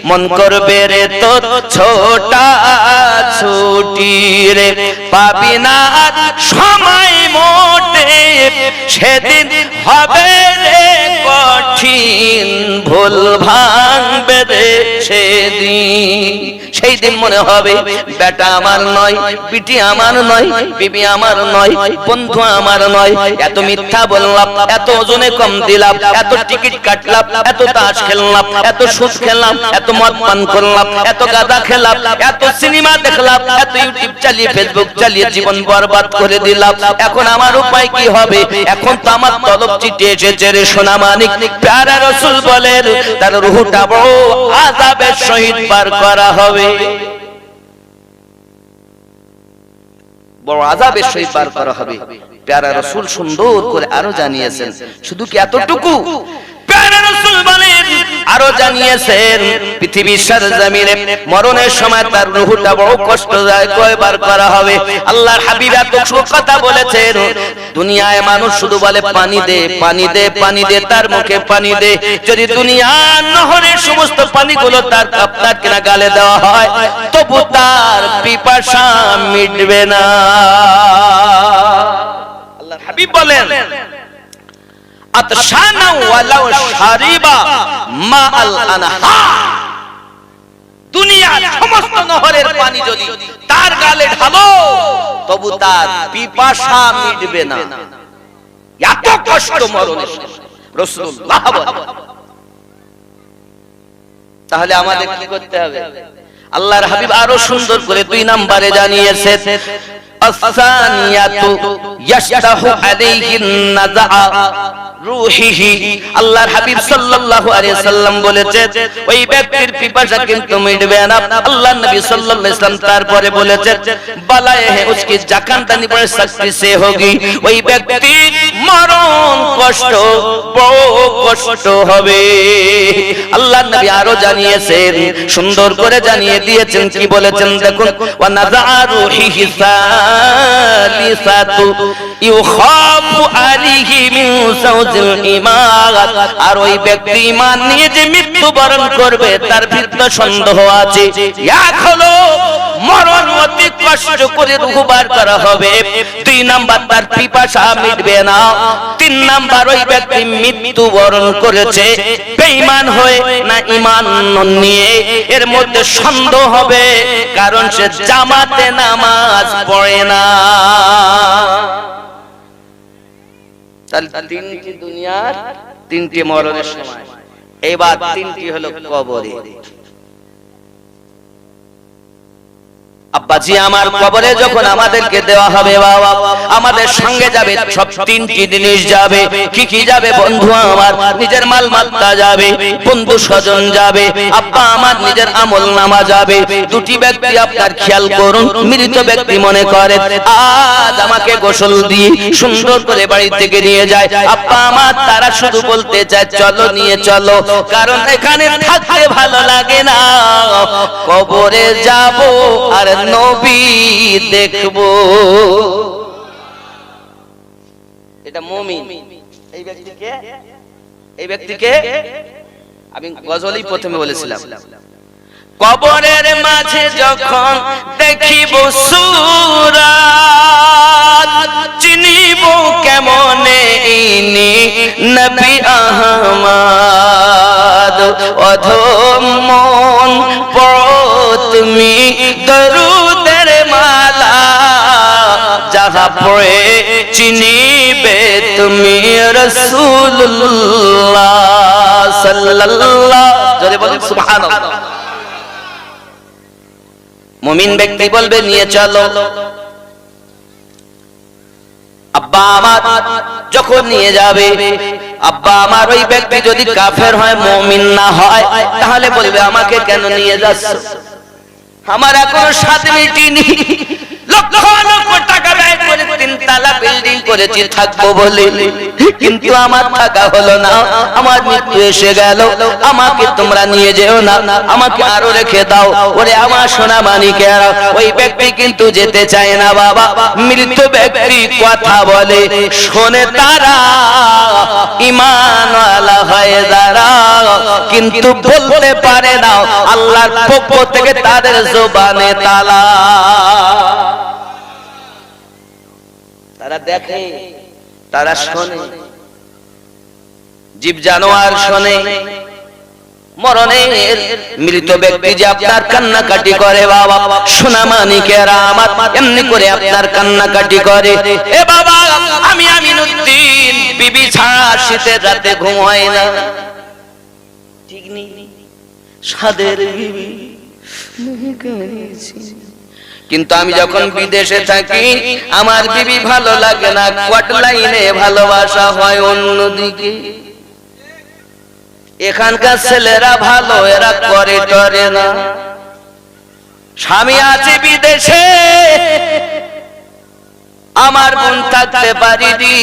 মন করবে রে তো ছোটা ছুটি রে, পাবি না সময় মোটে সেদিন হবে রে কঠিন, ভুল ভাঙবে রে সেদিন। সেই দিন মনে হবে বেটা আমার নয়, বিটি আমার নয়, বিবি আমার নয়, বন্ধু আমার নয়, এত মিথ্যা বললাম, এত ওজনে কম দিলাম, এত টিকিট কাটলাম, এত তাস খেললাম, এত সুদ খেললাম, এত মদ পান করলাম, এত গাঁজা খেলাম, এত সিনেমা দেখলাম, এত ইউটিউব চালিয়ে ফেসবুক চালিয়ে জীবন বরবাদ করে দিলাম। এখন আমার উপায় কি হবে? এখন তো আমার তলব চিঠি এসেছে রে সোনা মানিক। প্যারা রাসূল বলেন তার রূহটা বড় আযাবের সহিত পার করা হবে, বড় আযাবের সহিত পার করা হবে। প্যারা রাসূল সুন্দর করে আরো জানিয়েছেন, শুধু কি এতটুকু? প্যারা রাসূল বলেন আরো জানিয়েছেন পৃথিবীর সরজমিনে মরণের সময় তার রূহটা বড় কষ্টদায়ক বার করা হবে। আল্লাহর হাবিব এত কথা বলেছেন, দুনিয়ায় মানুষ শুধু বলে পানি দে পানি দে পানি দে, তার মুখে পানি দে। যদি দুনিয়ার নহরের সমস্ত পানিগুলো তার কাপড় কিনা গালে দেওয়া হয়, তবু তার পিপাসা মিটবে না। আল্লাহর হাবিব বলেন আতশানা ওয়ালাউ শারিবা মা আল আনহার, দুনিয়ার সমস্ত নহরের পানি যদি তার গালে ঢালো তবু তার পিপাসা মিটবে না। এত কষ্ট মরণের রাসূলুল্লাহ বলেন। তাহলে আমাদের কি করতে হবে? আল্লাহর হাবিব আরো সুন্দর করে 2 নম্বরে জানিয়েছেন, আস-সানিয়াতু ইয়াশতাহু আলাইহিন নাযা রূহিহি। আল্লাহর হাবিব সাল্লাল্লাহু আলাইহি সাল্লাম বলেছেন ওই ব্যক্তির পিপাসা কিন্তু মিটবে না। আল্লাহর নবী সাল্লাল্লাহু আলাইহি সাল্লাম তারপরে বলেছেন বালায়ে হে উসকি জাকানদানি পড়ে শক্তি সে হোগি, ওই ব্যক্তির মরণ কষ্ট বড় কষ্ট হবে। আল্লাহর নবী আরো জানিয়েছেন, সুন্দর করে জানিয়ে দিয়েছেন, কি বলেছেন দেখুন, ওয়া নাযা রূহিহি সালিসাতু ইউখাফু আলাইহি মিন সাউজিল ঈমান। আর ওই ব্যক্তি ঈমান নিয়ে যে মৃত্যুবরণ করবে তার ভিতরে সন্দেহ আছে। এক হলো মরণ অতি কষ্ট করে রূহ বার করা হবে, 2 নাম্বার তার পিপাসা মিটবে না, 3 নাম্বার ওই ব্যক্তি মৃত্যুবরণ করেছে বেঈমান হয়ে না ঈমান নিয়ে, এর মধ্যে সন্দেহ হবে, কারণ সে জামাতে নামাজ পড়ে না। তাহলে 3টি দুনিয়ার 3টি মরণের সময়, এবার 3টি হলো কবরে। আব্বাজি আমার কবরে যখন আমাদেরকে দেওয়া হবে বাবা, আমাদের সঙ্গে যাবে সব 3টি জিনিস যাবে। কি কি যাবে বন্ধু আমার? নিজের মাল মাত্তা যাবে, বন্ধু স্বজন যাবে, আব্বা আমার নিজের আমল নামা যাবে। 2টি ব্যক্তি আপনার খেয়াল করুন, মৃত ব্যক্তি মনে করে আজ আমাকে গোসল দিয়ে সুন্দর করে বাড়ি থেকে নিয়ে যায়, আব্বা আমার তারা শুধু বলতে চায় চলো নিয়ে চলো, কারণ এখানে থাকতে ভালো লাগে না, কবরে যাব আর নবী দেখবো। এটা মুমিন। এই ব্যক্তিকে আমি গজলই প্রথমে বলেছিলাম, কবরের মাঝে যখন দেখিব সূরাত, চিনিব কেমনে ইনি নবী আহমদ। অধম মন পড়ো তুমি দরুদের মালা, যাহা পড়ে চিনিবে তুমি রাসূলুল্লাহ সাল্লাল্লাহু জোরে বলেন সুবহানাল্লাহ। মুমিন ব্যক্তি বলবে নিয়ে চলো। আব্বা আমার যখন নিয়ে যাবে, আব্বা আমার ওই ব্যক্তি যদি কাফের হয় মুমিন না হয়, তাহলে বলবে আমাকে কেন নিয়ে যাচ্ছ, আমার এখনো স্বাদ মিটেনি, লক্ষ লক্ষ টাকা ব্যয় করে করে 3 তলা বিল্ডিং করেছি থাকবো বলে, কিন্তু আমার থাকা হলো না, আমার মৃত্যু এসে গেল, আমাকে তোমরা নিয়ে যেও না, আমাকে আরো রেখে দাও। ওরে আমার সোনা মানিকেরা, ওই ব্যক্তি কিন্তু যেতে চায় না বাবা। মৃত ব্যক্তি কথা বলে, শোনে তারা, ঈমানওয়ালা হয়ে যারা, কিন্তু বলতে পারে না, আল্লাহর পক্ষ থেকে তাদের জবানে তালা। তারা দেখে, তারা শোনে, জীব জানোয়ার শোনে। মরণের মৃত ব্যক্তি যে আপনার কান্নাকাটি করে বাবা, সোনা মানিকেরা আমার, এমনি করে আপনার কান্নাকাটি করে। এ বাবা, আমি আমিনুদ্দিন বিবি ছাড়া শীতের রাতে ঘুম হয় না। ঠিক নেই, সাদের বিবি, কিন্তু আমি যখন বিদেশে থাকি আমার বিবি ভালো লাগে না, কোয়াট লাইনে ভালোবাসা হয় অন্যদিকে। এখানকার ছেলেরা ভালো, এরা করে টরে না। স্বামী আছে বিদেশে, আমার বোন থাকতে পারিনি,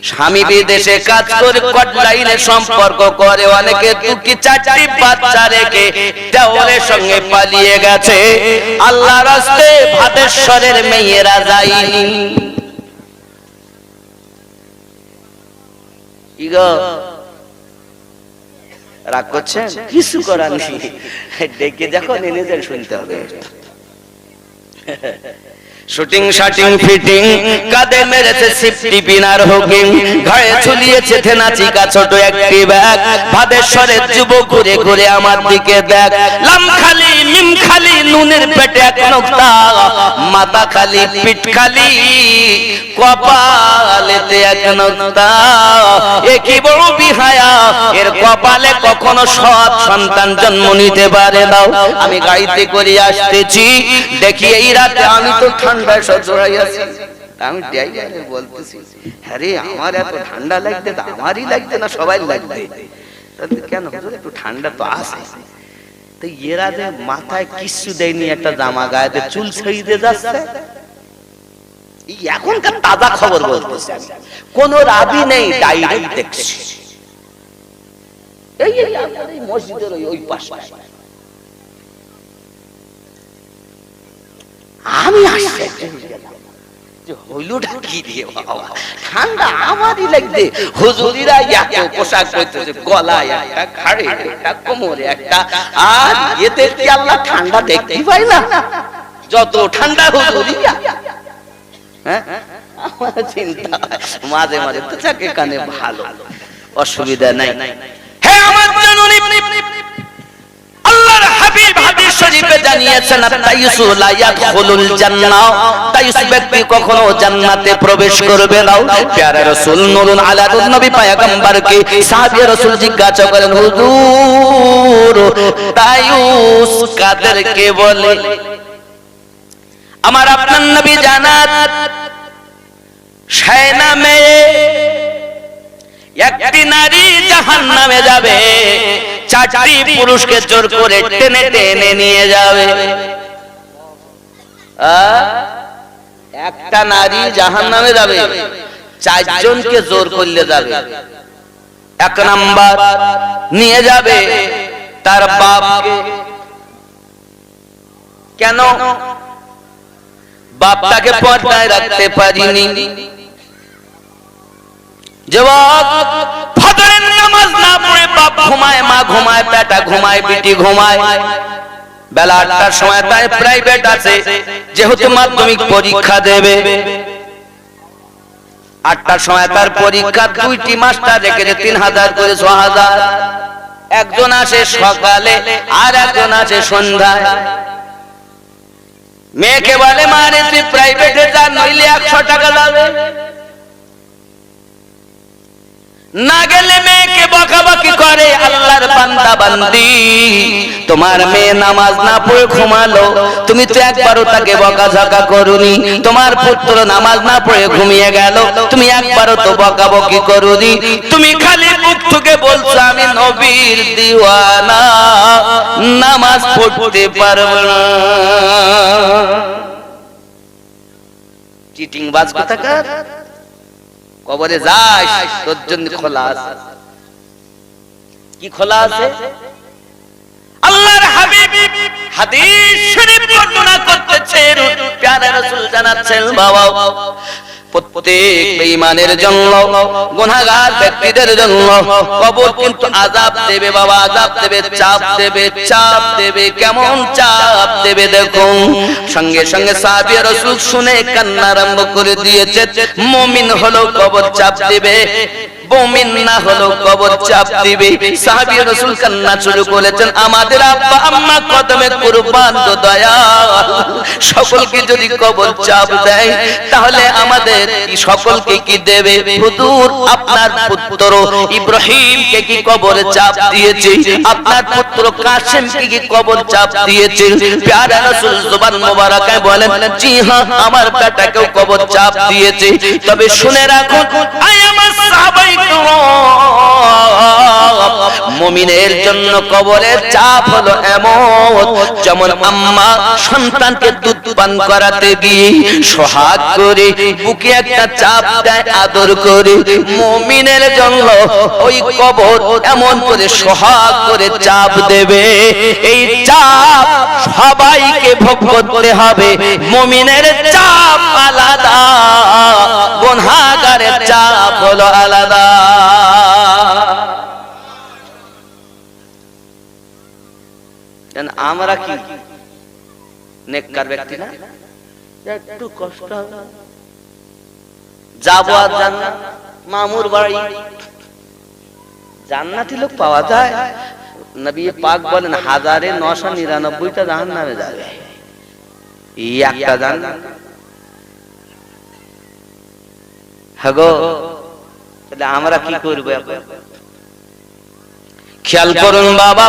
স্বামী বিদেশে কাজ করে কোয়াট লাইনে সম্পর্ক করে, অনেকে 2-4টি বাচ্চা রেখে দেওরের সঙ্গে পালিয়ে গেছে। আল্লাহর রাস্তে ভাদেশ্বরের মেয়েরা যায়নি। ইগো রাগ করছেন? কিছু করার নেই, ডেকে যখন নিজের শুনতে হবে। শুটিং শাটিং ফিটিং, কাঁধে মেরেছে সিফটি পিনার হুকিং, ঘাড়ে ঝুলিয়েছে থেনা চিকা ছোট একটি ব্যাগ। ভাদেশ্বরের যুবক ঘুরে ঘুরে আমার দিকে দেখ, লাম খালি মিম খালি নুনের পেটে এক নোক্তা, মাথা খালি পিঠ খালি কপালেতে এক নোক্তা। একই বড় বিহায়া, এর কপালে কখনো সৎ সন্তান জন্ম নিতে পারে না। আমি গাড়িতে করে আসতেছি, দেখি এই রাতে আমি তো ঠান্ডায় সজড়াই আছি। আমি ড্রাইভারে বলতেছি, আরে আমার এত ঠান্ডা লাগতে, আমারই লাগতে না সবাই লাগতে, কেন হুজুর একটু ঠান্ডা তো আছে। তো এরা যে মাথায় কিছু দেয়নি, একটা জামা গায়েতে চুল ছেড়ে যাচ্ছে। এখনকার তাজা খবর বলতেছে, কোন রাবি নেই, ডাইরেক্ট দেখছি। এই মসজিদের ওই পাশে আমি হইলটা কি দিয়ে বাবা, ঠান্ডা আমারই লাগবে। হুজুরিরা এত পোশাক পরতেছে, গলায় একটা, ঘাড়ে একটা, কোমরে একটা, আর এতে কি আল্লাহ ঠান্ডা দেখতেই পাই না? যত ঠান্ডা হুজুরিয়া। হ্যাঁ, আমার চিন্তা মাঝে মাঝে তো থাকে কানে, ভালো, অসুবিধা নাই। হ্যাঁ আমার জননী, আল্লাহর হাবিব হাদিস শরীফে জানিয়েছেন, তাইয়ুসু লা ইয়াদখুলুল জান্নাহ, তাইয়ুস ব্যক্তি কখনো জান্নাতে প্রবেশ করবে না। প্যারা রাসূল নূরুন আলা নবী পয়গম্বরকে সাহাবী রাসূল জিজ্ঞাসা করেন, হুজুর তাইয়ুস কাদেরকে বলে? আমার আপনার নবী জানাত, শায়না মেয়ে একটি নারী জাহান্নামে যাবে, 4টি পুরুষকে জোর করে টেনে টেনে নিয়ে যাবে। একটা নারী জাহান্নামে যাবে, 4 জনকে জোর করলে যাবে। 1 নাম্বার নিয়ে যাবে তার বাপকে। কেন? বাপটাকে পর্দায় রাখতে পারিনি। যুবক, ফজরের নামাজ না পড়ে বাপ ঘুমায়, মা ঘুমায়, বেটা ঘুমায়, বিটি ঘুমায়। বেলা 8টার সময় তাই প্রাইভেট আছে, যেহেতু মাধ্যমিক পরীক্ষা দেবে। 8টার সময় তার পরীক্ষা, 2টি মাস্টার রেখেছে, 3000 করে 6000। একজন আসে সকালে আর একজন আসে সন্ধ্যায়। মেয়েকে বলে, মা রে তুই প্রাইভেটে যা, নইলে 100 টাকা যাবে। না গেলে মেয়েকে বকাবকি করে, আল্লাহর বান্দা বান্দি, তোমার মেয়ে নামাজ না পড়ে ঘুমালো, তুমি তো একবারও তাকে বকাঝকা করুনি। তোমার পুত্র নামাজ না পড়ে ঘুমিয়ে গেল, তুমি একবারও তো বকাবকি করুনি। তুমি খালি মুখ থেকে বলছো আমি নবীর দিওয়ানা, নামাজ পড়তে পারবো না। চিটিং বাজ কোথাকার, কবরে যাস তোর জন্য খোলা আছে। কি খোলা আছে? আল্লাহর হাবিব হাদিস শরীফ বর্ণনা করতেছেন, প্যারা রাসূল জানাচ্ছেন বাবা প্রত্যেক বেঈমানের জন্য, গুনাহগার ব্যক্তিদের জন্য কবর কিন্তু আযাব দেবে বাবা, আযাব দেবে, চাপ দেবে, চাপ দেবে। কেমন চাপ দেবে দেখুন। সঙ্গে সঙ্গে সাহাবী রাসূল শুনে কান্না আরম্ভ করে দিয়েছে। মুমিন হলো কবর চাপ দিবে, মুমিন না হলো কবর চাপ দিবে। সাহাবী রাসূল কান্না শুরু করেছেন, আমাদের আব্বা আম্মা কদমে কুরবান তো দয়াল, সকলকে যদি কবর চাপ দেয় তাহলে আমাদের সকলকে কি দেবে? হুজুর আপনার পুত্র ইব্রাহিমকে কি কবর চাপ দিয়েছে? আপনার পুত্র কাসেমকে কি কবর চাপ দিয়েছে? প্যারা রাসূল জবান মোবারকায় বলেন, জি হ্যাঁ, আমার বেটাকেও কবর চাপ দিয়েছে। তবে শুনে রাখুন, আয় আমার সাহাবায়ে মুমিনের জন্য কবরের চাপ হলো এমন, যেমন আম্মা সন্তানকে দুধ পান করাতে গিয়ে সোহাগ করে বুকে একটা চাপ দেয়, আদর করে, মুমিনের জন্য ওই কবর এমন করে সোহাগ করে চাপ দেবে। এই চাপ সবাইকে ভোগ করতে হবে। মুমিনের চাপ আলাদা, গুনাহগারের চাপ হলো আলাদা। আমরা কি নেককার ব্যক্তি না? একটু কষ্ট যাবো আর জান্নাত, মামুর বাড়ি, জান্নাতি লোক পাওয়া যায়। নবী পাক বলেন 1999টা জাহান্নামে যাবে, এই একটা জান্নাত। হাগো তাহলে আমরা কি করব? খেয়াল করুন বাবা,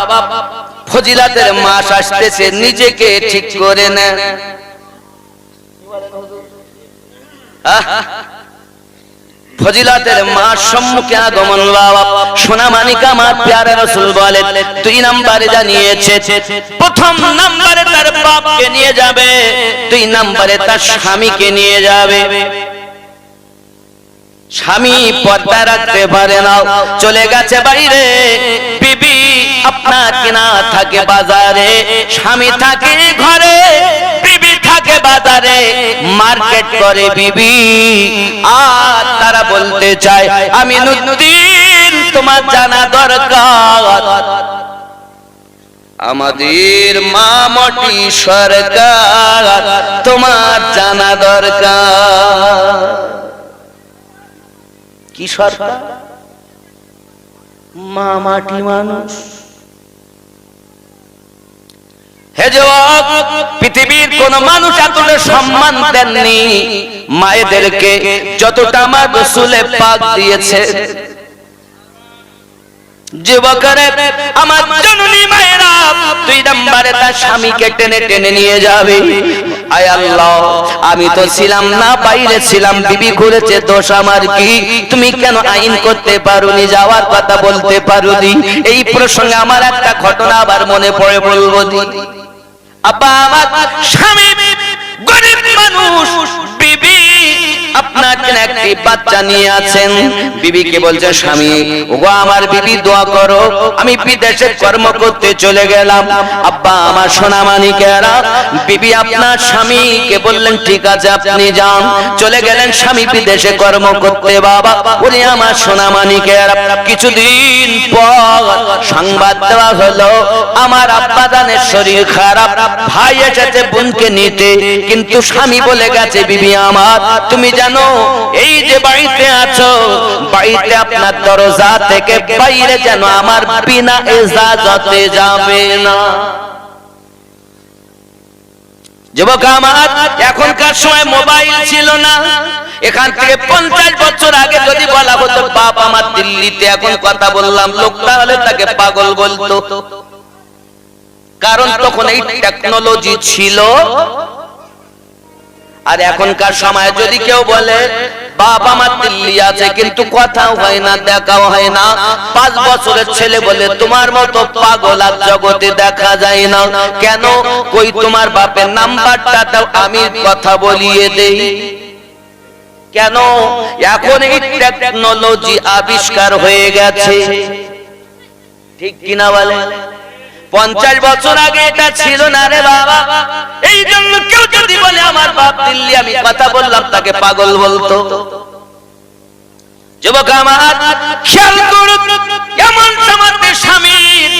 ফজিলাতের মাস আসতেছে, নিজেকে ঠিক করে নেন। ফজিলাতের মাস সম্মুখে আগমন বাবা, সোনা মানিক আমার প্যারা রাসূল বলেন 2 নম্বরে জানিয়েছে। প্রথম নম্বরে তার বাপকে নিয়ে যাবে, 2 নম্বরে তার স্বামীকে নিয়ে যাবে। স্বামী পর্দা রাখতে পারে না, চলে গেছে বাইরে, বিবি আপনার কিনা থাকে বাজারে, স্বামী থাকে ঘরে, বিবি থাকে বাজারে, মার্কেট করে বিবি। আর তারা বলতে চায়, আমিনুদ্দিন তোমার জানা দরকার, আমাদের মা মটি সরকার তোমার জানা দরকার। কি সরকার? মা মাটি মানুষ। হে যুবক, পৃথিবীর কোন মানুষ এতটা সম্মান দেননি মায়েদেরকে যতটা আমার রাসূলে পাক দিয়েছে। যুবকরে আমার জননী মায়েরা 2 নম্বরে তার স্বামীকে টেনে টেনে নিয়ে যাবে। আয় আল্লাহ, আমি তো ছিলাম না, বাইরে ছিলাম, বিবি ঘুরেছে, দোষ আমার কি? তুমি কেন আইন করতে পারোনি, যাওয়ার কথা বলতে পারোনি? এই প্রসঙ্গে আমার একটা ঘটনা আবার মনে পড়ে, বলবো। আব্বা আমার স্বামী গরিব মানুষ, বিবি আপনার জন্য একটি বাচ্চা নিয়ে আছেন। বিবিকে বলছে, স্বামী ওগো আমার বিবি দোয়া করো, আমি বিদেশে কর্ম করতে চলে গেলাম। আব্বা আমার সোনা মানিকেরা, বিবি আপনার স্বামীকে বললেন, ঠিক আছে আপনি যান। চলে গেলেন স্বামী বিদেশে কর্ম করতে। বাবা ওরে আমার সোনা মানিকেরা, কিছুদিন পর সংবাদ দেওয়া হলো আমার আব্বা জানের শরীর খারাপ, ভাই এসেছে বোনকে নিতে, কিন্তু স্বামী বলে গেছে, বিবি আমার তুমি জানো এই যে বাড়িতে আছো, বাড়িতে আপনার দরজা থেকে বাইরে যেন আমার বিনা ইজাজতে যাবে না। যুবক আমার, এখনকার সময় মোবাইল ছিল না, এখান থেকে 50 বছর আগে যদি বলা হতো বাপ আমার দিল্লিতে, এখন কথা বললাম, লোক তাহলে তাকে পাগল বলতো, কারণ তখন এই টেকনোলজি ছিল। আর এখনকার সময় যদি কেউ বলে বাপ আমার দিল্লি আছে, কিন্তু কথাও হয় না, দেখাও হয় না, 5 বছরের ছেলে বলে তোমার মতো পাগল আর জগতে দেখা যায় না। কেন? কই তোমার বাপের নাম্বারটা দাও, আমি কথা বলিয়ে দেই। কেন? এখন এই টেকনোলজি আবিষ্কার হয়ে গেছে, ঠিক কিনা বলে? 50 বছর আগে এটা ছিল না রে বাবা। এই জন্য কেউ যদি বলে আমার বাপ দিল্লি, আমি কথা বললাম, তাকে পাগল বলতো। যুবক আমার খেয়াল করুন, এমন সমাজে স্বামী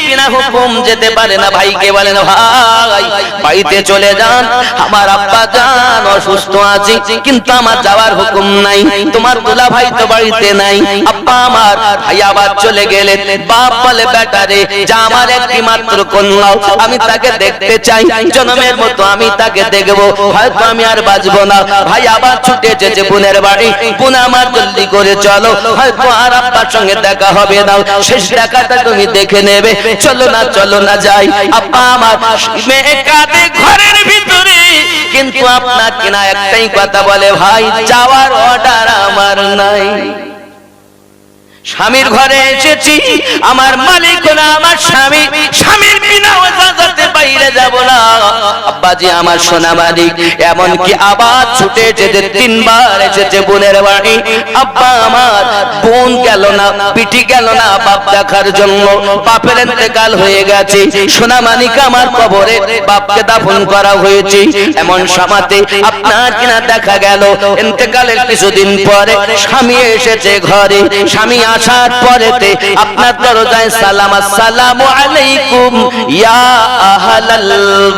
বিনা হুকুম যেতে পারে না। ভাইকে বলেন ভাই বাড়িতে চলে যান, আমার আব্বা জান অসুস্থ আছে, কিন্তু আমার যাওয়ার হুকুম নাই। তোমার দুলা ভাই তো বাড়িতে নাই, আব্বা আমার ভাই আবার চলে গেলেন। বাপ বলে বেটারে যা, আমার একটি মাত্র কন্যা, আমি তাকে দেখতে চাই, জন্মের মতো আমি তাকে দেখবো, হয়তো আমি আর বাঁচবো না। ভাই আবার ছুটে যেতে বোনের বাড়ি, বোন আমার জলদি করে চলো, হয়তো আর আব্বার সঙ্গে দেখা হবে না, শেষ দেখাটা তুমি দেখে নেবে, চলো না চলো না যাই। আব্বা আমার মেয়ে কাঁদে ঘরের ভিতরে, কিন্তু আপনার কিনা একটাই কথা বলে, ভাই যাওয়ার অর্ডার আমার নাই। স্বামীর ঘরে এসেছি, আমার মালিক না আমার স্বামী, স্বামীর বিনা ওজাতে বাইরে যাব না। আব্বাজি আমার সোনা মালিক, এমন কি আবার ছুটে যেতে 3 বার এসেছে বোনের বাড়ি। আব্বা আমার বোন গেল না, পিটি গেল না বাপ দেখার জন্য, বাপের ইন্তেকাল হয়ে গেছে। সোনা মালিক আমার কবরে বাপকে দাফন করা হয়েছে। এমন সময়তে আপনার কিনা দেখা গেল ইন্তেকালের কিছুদিন পরে স্বামী এসেছে ঘরে। স্বামী আসার পরেতে আপনার দরজায় সালাম, আসসালামু আলাইকুম ইয়া আহলাল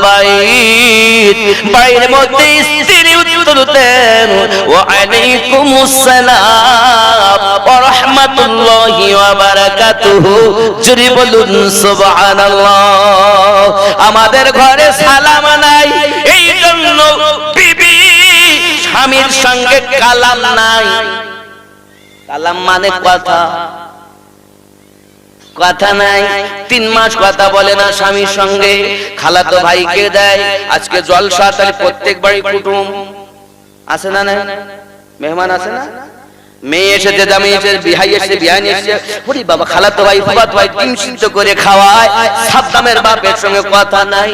বাইত। বাইরের মধ্যে স্ত্রী উত্তর দেন, ওয়া আলাইকুমুস সালাম ওয়া রাহমাতুল্লাহি ওয়া বারাকাতুহু। জোরে বলুন সুবহানাল্লাহ। আমাদের ঘরে সালাম নাই, এই জন্য বিবি স্বামীর সঙ্গে কালাম নাই। কালাম মানে কথা, কথা নাই। 3 মাস কথা বলে না স্বামীর সঙ্গে। খালাতো ভাইকে দেয় আজকে জলসা, তাহলে প্রত্যেক বাড়ি কুটুম আছে না? মেহমান আছে না? মেয়ে এসেছে, জামাই এসেছে, বিহাই এসেছে, বিহান এসেছে, ওরে বাবা খালাতো ভাই ফুফাতো ভাই ডিম সিদ্ধ করে খাওয়ায়। সাদ্দামের বাপের সঙ্গে কথা নাই,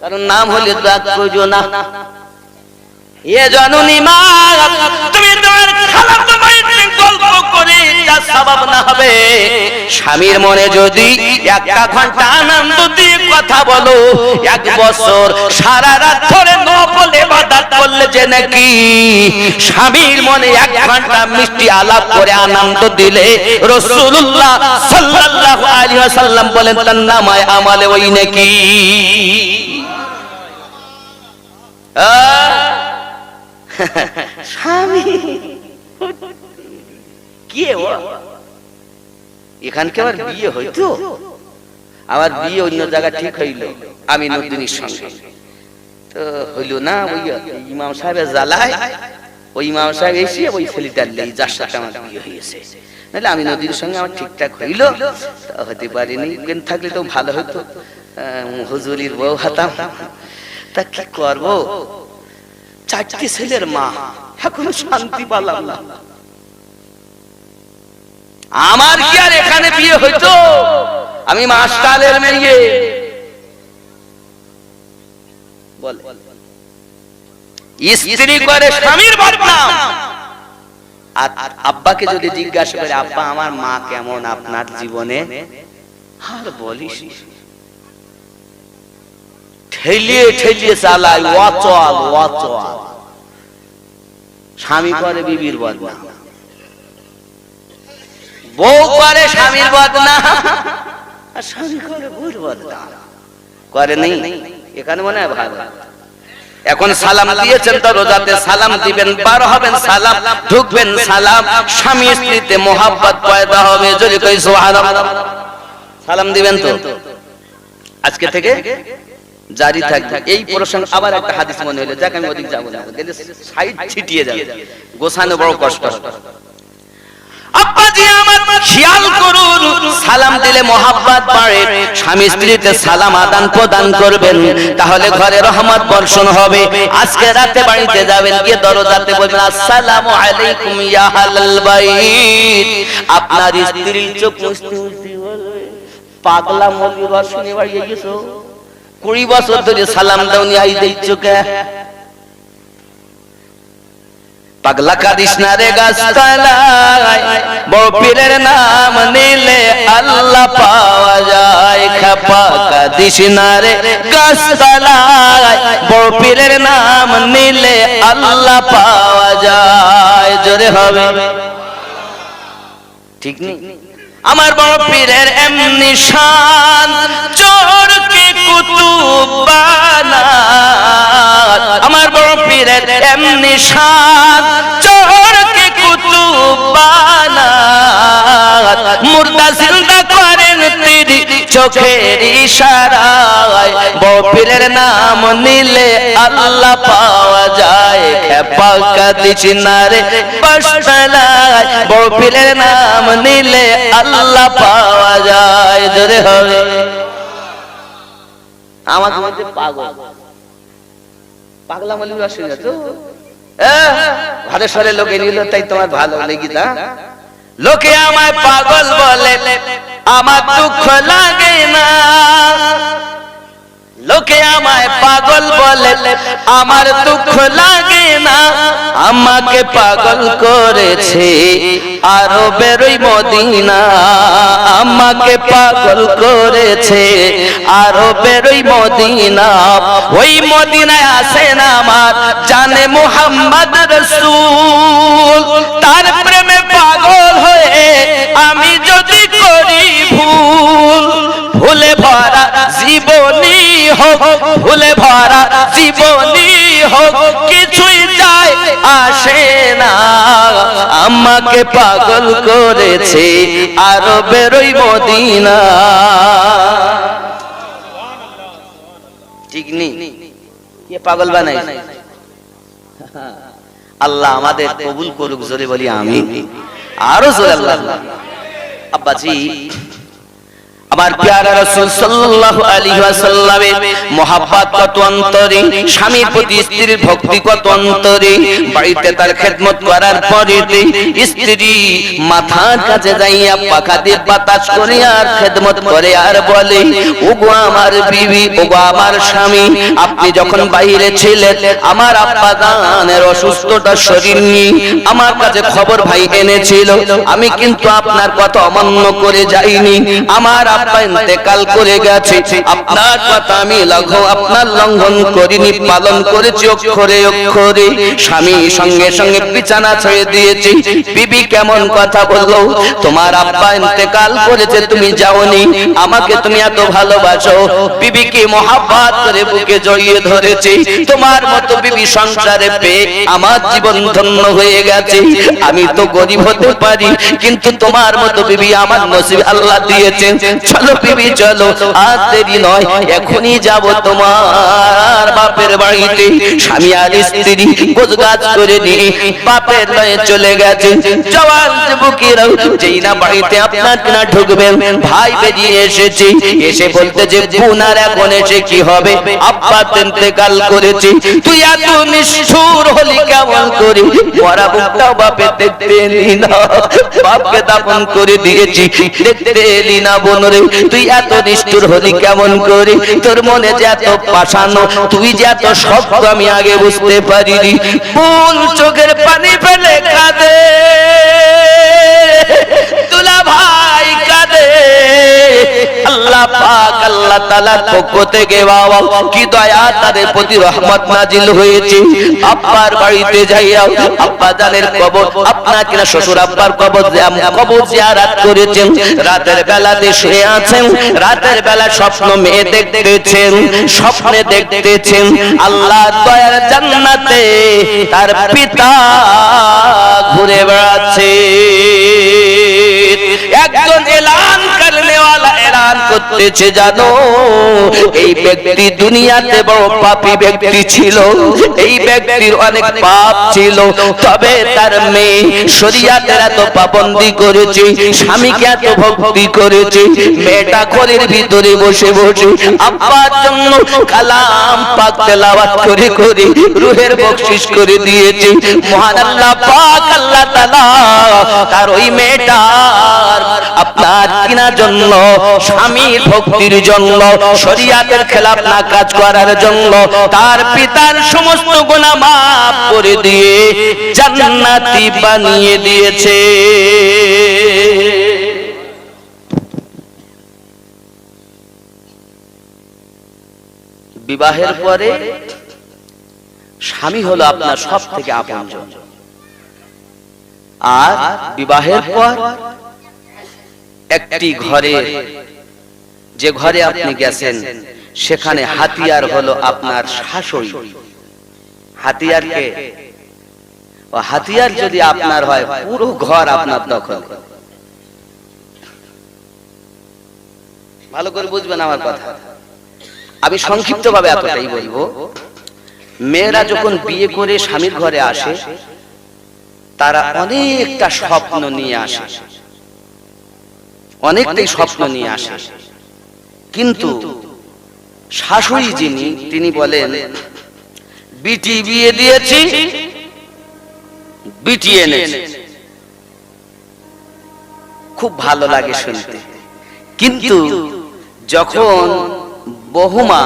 কারণ নাম হলে তো না। এ জননী মা, তুমি তোমার খালাতো ভাইয়ের গল্প করে যা সওয়াব না হবে, স্বামীর মনে যদি 1 ঘন্টা আনন্দ দিয়ে কথা বলো, 1 বছর সারা রাত ধরে নফল ইবাদত করলে যে নাকি স্বামীর মনে 1 ঘন্টা মিষ্টি আলাপ করে আনন্দ দিলে রাসূলুল্লাহ সাল্লাল্লাহু আলাইহি ওয়াসাল্লাম বলেন তার নামায় আমলে ওই নাকি। স্বামী কি এখানকে আবার বিয়ে হইতো, আবার বিয়ে অন্য জায়গা ঠিক হইল আমি নদিনীর সঙ্গে, তো হইল না। ওই ইমাম সাহেবের জ্বালায় ওই ইমাম সাহেব এসে ওই ছেলেটার লেই যার সাথে আমার বিয়ে হয়েছে, নাহলে আমি নদীর সঙ্গে আমার ঠিকঠাক হইল, হতে পারিনি। কিন্তু থাকলে তো ভালো হতো, হুজুরির বউ হতাম। তা কি করবো, 4টি ছেলের মা, এখনো শান্তি পেলাম না। আমার কি আর এখানে বিয়ে হইতো? আমি মাস্টারের মেয়ে। বলে স্ত্রী করে স্বামীর বদনাম। আর আব্বাকে যদি জিজ্ঞাসা করে, আব্বা আমার মা কেমন আপনার জীবনে, আর বলিস ঠেলিয়ে ঠেলিয়ে চালায়, ওয়াচল ওয়াচল। স্বামী করে বিবির বদনাম, বউ করে স্বামীর বদনাম, আর স্বামী করে বউর বদনাম। করে নেই এখানে মনে হয় ভালো। এখন সালাম দিয়েছেন তো রোজাতে সালাম দিবেন, বার হবেন সালাম, ঢুকবেন সালাম, স্বামী স্ত্রীতে মোহাব্বত পয়দা হবে। যদি কই সুবহানাল্লাহ, সালাম দিবেন তো আজকে থেকে জারি থাকবে। এই প্রসঙ্গে আবার একটা হাদিস মনে হলো, যাক আমি ওদিক যাব না, গেলে সাইড ছিটিয়ে যাবে, গোছানো বড় কষ্ট। আব্বাজি আমার খেয়াল করুন, সালাম দিলে মোহাব্বত বাড়ে। স্বামী স্ত্রীতে সালাম আদান প্রদান করবেন, তাহলে ঘরে রহমত বর্ষণ হবে। আজকে রাতে বাড়িতে যাবেন, গিয়ে দরজাতে বলবেন আসসালামু আলাইকুম ইয়া আহলাল বাইত। আপনার স্ত্রী চোখ মুছতে মুছতে বলবে, পাগলা মলি রসুনি বাড়িয়ে গেছো, 20 বছর ধরে সালাম দাওনি, আই দিচ্ছ কে? পাগলা কাদিস না রে গাছতলায়, বড় পীরের নাম নিলে আল্লাহ পাওয়া যায়। খেপা কাদিস না রে গাছতলায়, বড় পীরের নাম নিলে আল্লাহ পাওয়া যায়। জোরে হবে ঠিক নেই? আমার বড় পীরের এমনি শান, চোরকে কুতুব বানায়। আমার বড় পীরের এমনি শান, চোরকে কুতুব বানায়। মুর্দা জিন্দা করেন তিনি চোখের ইশারায়। বড় পীরের নাম নিলে আল্লাহ পাওয়া যায়। খেপা কাদিস না রে গাছতলায়, বড় পীরের নাম নিলে আল্লাহ পাওয়া যায়। জোরে হবে। আমাকে বলতে পাগল, পাগলা মলিরা শুনে তো ঘরে সরে লোকে নিল, তাই তোমার ভালো লেগে না? লোকে আমায় পাগল বলে, আমার দুঃখ লাগে না। লোকে আমায় পাগল বলে, আমার দুঃখ লাগে না। আমাকে পাগল করেছে আরবের ওই মদিনা। আমাকে পাগল করেছে আরবের ওই মদিনা। ওই মদিনায় আসেন আমার জানে মুহাম্মদ রাসূল। তার প্রেমে পাগল হয়ে আমি যদি করি ভুল, ভুলে ভরা জীবনী হোক, ভুলে ভরা জীবনী হোক, কিছুই যায় আসে না। আমাকে পাগল করেছে আরবের ওই মদিনা। ঠিক নেই? কে পাগল বানাই? আল্লাহ আমাদের কবুল করুক। জোরে বলি আমিন। আরো জোরে আল্লাহ। আব্বাজি, আমার প্যারা রাসূল সাল্লাল্লাহু আলাইহি ওয়াসাল্লামের মুহাব্বত কত অন্তরে, স্বামীর প্রতি স্ত্রীর ভক্তি কত অন্তরে। বাড়িতে তার খেদমত করার পরে স্ত্রী মাথার কাছে যাইয়া পাখা দিয়ে বাতাস করে আর খেদমত করে আর বলে, ওগো আমার বিবি, ওগো আমার স্বামী, আপনি যখন বাইরে ছিলেন আমার আব্বা জানের অসুস্থতার শরীর নিয়ে আমার কাছে খবর ভাই এনেছিল। আমি কিন্তু আপনার কথা অমান্য করে যাইনি। আমার আব্বা ইন্তেকাল করে গেছে, আপনার কথা আমি আপনার লঙ্ঘন করিনি, পালন করেছি অক্ষরে অক্ষরে। স্বামী সঙ্গে সঙ্গে বিছানা ছেড়ে দিয়েছি। বিবি কেমন কথা বললো? তোমার আব্বা ইন্তেকাল করেছে, তুমি যাওনি, আমাকে তুমি এত ভালোবাসো। বিবিকে মহাব্বত করে বুকে জড়িয়ে ধরেছি। তোমার মতো বিবি সংসারে পেয়ে আমার জীবন ধন্য হয়ে গেছে। আমি তো গরিব হতে পারি, কিন্তু তোমার মতো বিবি আমার নসিব আল্লাহ দিয়েছেন। চলো বিবি চলো, আর দেরি নয়, এখনই যাব তোমার বাপের বাড়িতে। স্বামী আর স্ত্রী গোছগাছ করে নিয়ে বাপের লয়ে চলে গেছে। জওয়ান যুবকেরা যেই না বাড়িতে আপনার কিনা ঢুকবেন, ভাই বেরিয়ে এসেছে। এসে বলতে যে বোনার এখন এসে কি হবে, আব্বা ইন্তেকাল করেছে। তুই এত নিষ্ঠুর হলি কেমন করি? মরা বুকটাও বাপে দেখতে এলি না, বাপকে দাফন করে দিয়েছি, দেখতে এলি না বোন রে। তুই এত নিষ্ঠুর হলি কেমন করি? তোর মনে যে এত পাষাণ, তুই যে এত শক্ত, আমি আগে বুঝতে পারিনি। ফুল চোখের পানি ফেলে কাঁদে, দুলা ভাই কাঁদে। আল্লাহ পাক আল্লাহ তাআলার পক্ষ থেকে বাবা কি দয়া তাদের প্রতি রহমত নাজিল হয়েছে। আব্বার বাড়িতে যাইয়া আব্বা জানের কবর, আপনার কিনা শ্বশুর আব্বার কবর জিয়ারত করেছেন। রাতের বেলাতে শুয়ে আছেন, রাতের বেলা স্বপ্ন মেয়ে দেখতেছেন, স্বপ্নে দেখতেছেন আল্লাহ দয়ার জান্নাতে তার পিতা ঘুরে বেড়াচ্ছে। একজন এলান করনেওয়ালা এলান করতেছে, জানো এই ব্যক্তি দুনিয়াতে বড় পাপী ব্যক্তি ছিল, এই ব্যক্তির অনেক পাপ ছিল, তবে তার মেয়ে শরীয়তের এত পাবন্দি করেছে, স্বামীকে এত ভক্তি করেছে। মেয়েটা ঘরের ভিতরে বসে বসে আব্বার জন্য কালাম পাক তেলাওয়াত করে করে রূহের বকশিশ করে দিয়েছে। মহান আল্লাহ পাক আল্লাহ তাআলা তার ওই মেয়েটার আপনার কিনা জন্য স্বামীর ভক্তির জন্য, শরীয়তের খেলাফ না কাজ করার জন্য তার পিতার সমস্ত গুনাহ মাফ করে দিয়ে জান্নাতি বানিয়ে দিয়েছে। বিবাহের পরে স্বামী হলো আপনার সব থেকে আপনজন, আর বিবাহের পর একটি ঘরে, যে ঘরে আপনি গেছেন সেখানে হাতিয়ার হলো আপনার শাশুড়ি। হাতিয়ারকে, ও হাতিয়ার যদি আপনার হয় পুরো ঘর আপনার দখল। ভালো করে বুঝবেন আমার কথা। আমি সংক্ষিপ্ত ভাবে এতটাই বলবো, মেয়েরা যখন বিয়ে করে স্বামীর ঘরে আসে তারা অনেকটা স্বপ্ন নিয়ে আসে, অনেকটাই স্বপ্ন নিয়ে আসে, কিন্তু শাশুড়ি যিনি তিনি বলেন বিটি বিয়ে দিয়েছি, বিটি এনেছি। খুব ভালো লাগে শুনতে, কিন্তু যখন বহুমা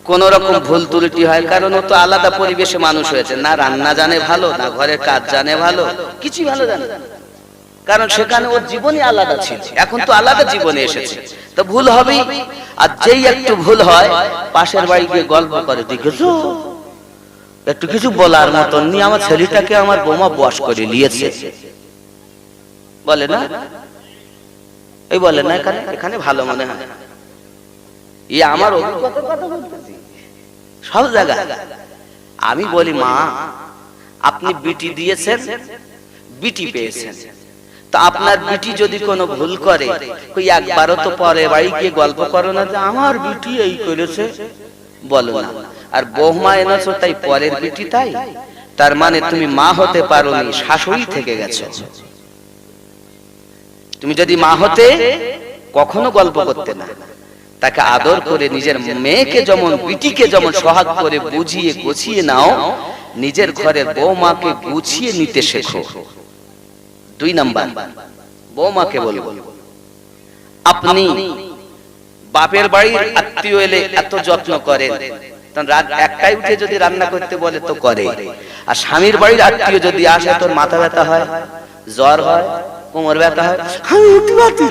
কোন রকম ভুল ত্রুটি হয়, কারণ ও তো আলাদা পরিবেশে মানুষ হয়েছে, না রান্না জানে ভালো, না ঘরের কাজ জানে ভালো, কিছুই ভালো জানে না, কারণ সেখানে ওর জীবনই আলাদা ছিল, এখন তো আলাদা জীবনে এসেছে, তো ভুল হবেই। আর যেই একটু ভুল হয় পাশের বাড়ি গিয়ে গল্প করে, দেখেছো একটু কিছু বলার মতন নি, আমার ছেলেটাকে আমার বোমা বশ করে নিয়েছে, বলে না, এই বলে না, এখানে ভালো মনে হয়। আমার অভিজ্ঞতার কথা বলতেছি, সব জায়গায় আমি বলি, মা আপনি বিটি দিয়েছেন, বিটি পেয়েছেন, তা আপনার বিটি যদি কোনো ভুল করে, কই একবারও তো পরে বাড়ি গিয়ে গল্প করো না যে আমার বিটি এই করেছে, বলো না। আর বৌমা এনেছো তাই পরের বিটি, তাই তার মানে তুমি মা হতে পারোনি, শাশুড়ি থেকে গেছো। তুমি যদি মা হতে কখনো গল্প করতে না, তাকে আদর করে নিজের মেয়েকে যেমন, বিটিকে যেমন সোহাগ করে বুঝিয়ে গুছিয়ে নাও, নিজের ঘরের বৌমাকে গুছিয়ে নিতে শেখো। 2 নাম্বার, বৌমাকে বলবো, আপনি বাপের বাড়ির আত্মীয় এলে এত যত্ন করেন, রাত 1টায় উঠে যদি রান্না করতে বলে তো করে, আর স্বামীর বাড়ির আত্মীয় যদি আসে তোর মাথা ব্যথা হয়, জ্বর হয়, কোমর ব্যথা হয়, আমি উঠতে পারছি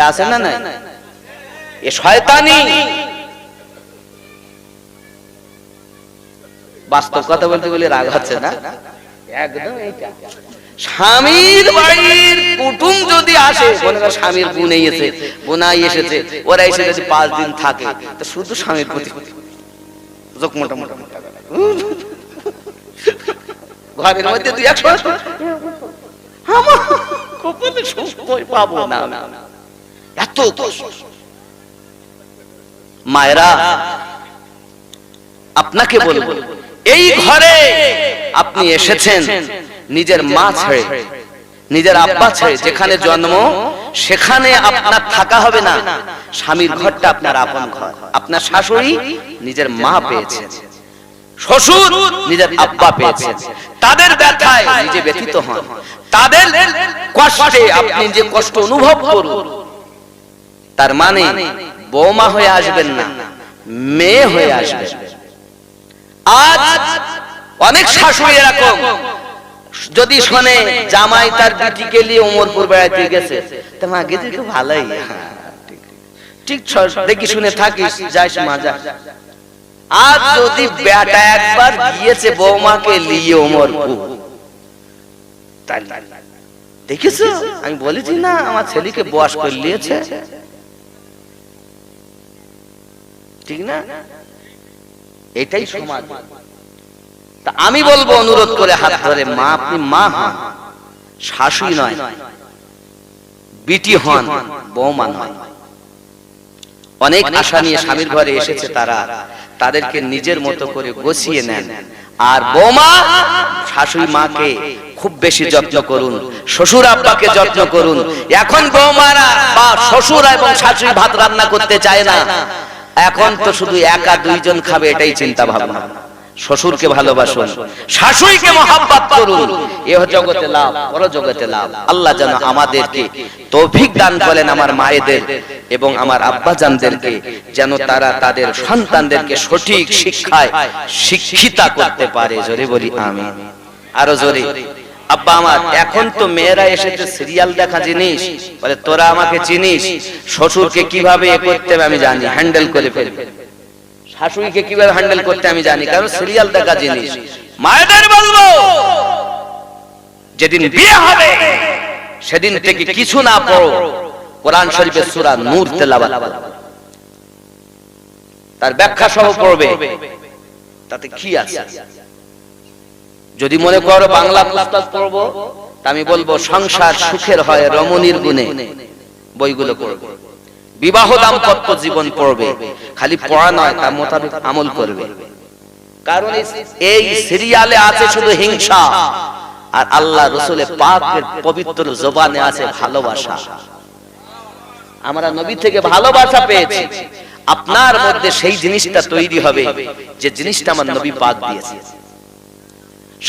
আছে না, না এ শয়তানি। বাস্তব কথা বলতে বলে রাগ হচ্ছে না, একদম এইটা। স্বামীর বাড়ির কুটুম যদি আসে, মনে কর স্বামীর বোনাই এসেছে, বোনাই এসেছে, ওরা এসে যদি 5 দিন থাকে, তো শুধু স্বামীর প্রতি চোখ মোটা মোটা ঘরের মধ্যে 2-1 আমার কপালে সময় পাবো না, এত মায়েরা আপনাকে বলবো, এই ঘরে আপনি এসেছেন নিজের মা ছেড়ে, নিজের আব্বা ছেড়ে, যেখানে জন্ম সেখানে আপনার থাকা হবে না। স্বামীর ঘরটা আপনার আপন ঘর। আপনার শাশুড়ি নিজের মা পেয়েছে, শ্বশুর নিজের আব্বা পেয়েছে, তাদের ব্যথায় নিজে ব্যথিত হন, তাদের কষ্টে আপনি যে কষ্ট অনুভব করুন, তার মানে বৌমা হয়ে আসবেন না, মেয়ে হয়ে আসবেন। আজ অনেক শাশুড়ি এরকম, যদি শোনে জামাই তার বিটিকে নিয়ে ওমরপুর বেড়াতে গেছে, তা মা গেছে খুব ভালোই, ঠিক দেখি শুনে থাকিস, যাইস মা যা। আজ যদি বেটা একবার গিয়েছে বৌমাকে নিয়ে ওমরপুর, দেখেছো আমি বলেছি না আমার ছেলেকে বয়স করে নিয়েছে, ঠিক না? এটাই সমাজ। তা আমি বলবো অনুরোধ করে হাত ধরে, মা আপনি মা হন, শাশুড়ি নয়, বিটি হন, বৌমা নয়। অনেক আশা নিয়ে স্বামীর ঘরে এসেছে তারা, তাদেরকে নিজের মতো করে গুছিয়ে নেন। আর বৌমা শাশুড়ি মাকে খুব বেশি যত্ন করুন, শ্বশুর আব্বাকে যত্ন করুন। এখন বৌমারা বা শ্বশুর এবং শাশুড়ি ভাত রান্না করতে চায় না, এখন তো শুধু একা 2 জন খাবে এটাই চিন্তা ভাবনা। শ্বশুরকে ভালোবাসুন, শাশুড়িকে মহব্বত করুন, এহ জগতে লাভ, পর জগতে লাভ। আল্লাহ যেন আমাদেরকে তৌফিক দান করেন, আমার মায়েদের এবং আমার আব্বাজানদেরকে, যেন তারা তাদের সন্তানদেরকে সঠিক শিক্ষায় শিক্ষিতা করতে পারে। জোরে বলি আমিন, আরো জোরে। আব্বা আমার, এখন তো মেয়েরা এসেছে সিরিয়াল দেখা জিনিস, বলে তোরা আমাকে চিনিস, শ্বশুরকে কিভাবে এ করতে হবে আমি জানি, হ্যান্ডেল করে ফেলবে, শাশুড়িকে কিভাবে হ্যান্ডেল করতে আমি জানি, কারণ সিরিয়াল দেখা জিনিস। মায়েদের বলবো, যেদিন বিয়ে হবে সেদিন থেকে কিছু না পড়ো, কোরআন শরীফের সূরা নূর তেলাওয়াত তার ব্যাখ্যা সহ পড়বে, তাতে কি আছে। যদি মনে করো বাংলা পুস্তক পড়বো, তা আমি বলবো সংসার সুখের হয় রমণীর গুণে, বইগুলো পড়বে। বিবাহ দাম্পত্য জীবন পড়বে, খালি পড়া নয়, তার মোতাবেক আমল করবে। কারণ এই সিরিয়ালে আছে শুধু হিংসা, আর আল্লাহ রাসূলের পাকের পবিত্র জবানে আছে ভালোবাসা। আমরা নবী থেকে ভালোবাসা পেয়েছি, আপনার মধ্যে সেই জিনিসটা তৈরি হবে যে জিনিসটা আমার নবী পাক দিয়েছে।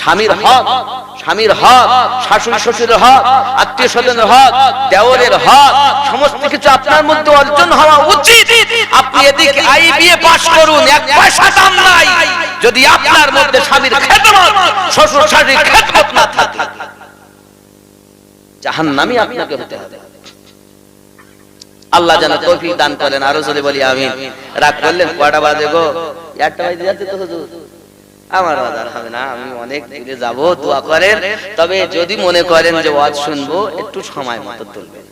স্বামীর হক, স্বামীর হক, শাশুড়ি শ্বশুরের হক, আত্মীয় স্বজনের হক, দেওরের হক, সমস্ত কিছু আপনার মধ্যে অর্জন হওয়া উচিত। আপনি এদিকে আইবিএ পাস করুন, এক পয়সা দাম নাই, যদি আপনার মধ্যে স্বামীর খেদমত, শ্বশুর শাশুড়ির খেদমত না থাকে, জাহান্নামী আপনাকে হতে হবে। আল্লাহ যেন তৌফিক দান করেন, আরো জোরে বলি আমিন। রাগ করলেন, কয়টা বাজে গো? 1টা বাজে যাচ্ছে তো হুজুর। আমার বাজার হবে না, আমি অনেক দূরে যাব, দোয়া করেন। তবে যদি মনে করেন যে ওয়াজ শুনবো, একটু সময় মতো তুলবেন।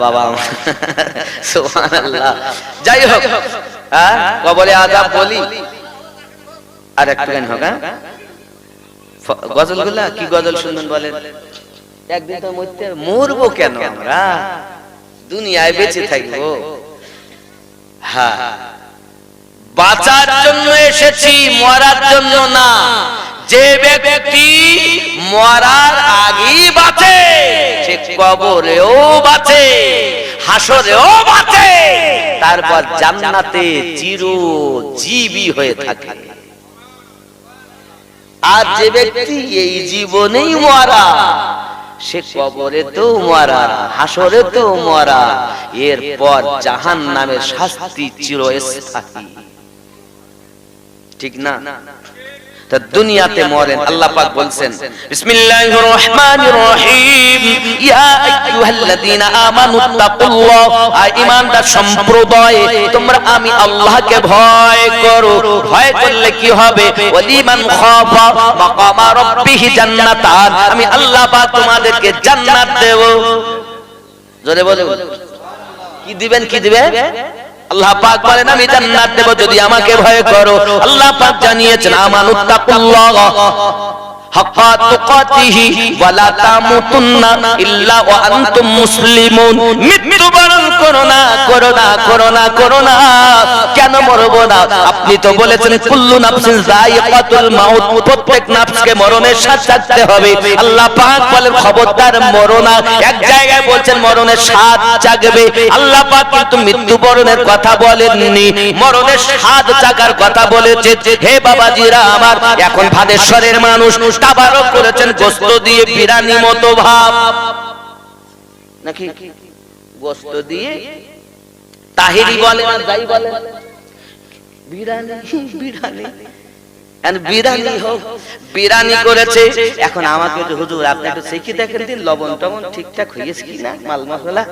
বাবা সুবহানাল্লাহ। যাই হোক, কবরে আযাব বলি আর একটু গান হোক। গজলগুলা কি গজল শুনবেন বলেন? একদিন তো মরবো কেন, আমরা দুনিয়ায় বেঁচে থাকবো। হ্যাঁ, বাঁচার জন্য এসেছি, মরার জন্য না। যে ব্যক্তি মরার আগেই বাঁচে, সে কবরেও বাঁচে, হাসরেও বাঁচে, তারপর জান্নাতে চিরজীবী হয়ে থাকে। আর যে ব্যক্তি এই জীবনেই মরা, সে কবরে তো মরা, হাসরে তো মরা, এরপর জাহান্নামের শাস্তি চিরস্থায়ী। ঠিক না? তা দুনিয়াতে মরেন। আল্লাহ পাক বলছেন বিসমিল্লাহির রহমানির রহিম, ইয়া আইয়ুহাল্লাযীনা আমানুত্তাকুল্লাহ, ঈমানদার সম্প্রদায় তোমরা আমি আল্লাহকে ভয় করো। ভয় করলে কি হবে? ওয়ালিমান খাফা মাকামা রাব্বিহি জান্নাতান, আমি আল্লাহ পাক তোমাদেরকে জান্নাত দেব। জোরে বলে কি দিবেন? কি দিবেন? আল্লাহ পাক বলেন আমি জান্নাত দেব যদি আমাকে ভয় করো। আল্লাহ পাক জানিয়েছেন আমানুত্তাকুল্লাহ হাক্কা তুকাতিহি ওয়া লা তামুতুন্না ইল্লা ওয়া আনতুম মুসলিমুন। মৃত্যুবরণ করো না, করো না, করো না, করো না। কেন মরবো না? আপনি তো বলেছেন কুল্লু নাফসিন যায়িকাতুল মাউত, প্রত্যেক নাফসকে মরণের স্বাদ চাখতে হবে। আল্লাহ পাক বলেন খবরদার মরো না। এক জায়গায় বলছেন মরণের স্বাদ চাখবে, আল্লাহ পাক কিন্তু মৃত্যুবরণের কথা বলেননি, মরণের স্বাদ চাখার কথা বলেছে। হে বাবাজিরা আমার, এখন ভাদেশ্বরের মানুষ তাবারক করেছেন গোশত দিয়ে বিরানি মতো ভাব, নাকি গোশত দিয়ে তাহিরি বলে না যাই বলে বিরানি, বিরানি বিরানি হোক, বিরানি করেছে। এখন আমাকে একটু হুজুর আপনি একটু শিখে দেখেন দিন, লবণ টবণ ঠিকঠাক হয়েছে কি না, মাল মশলা।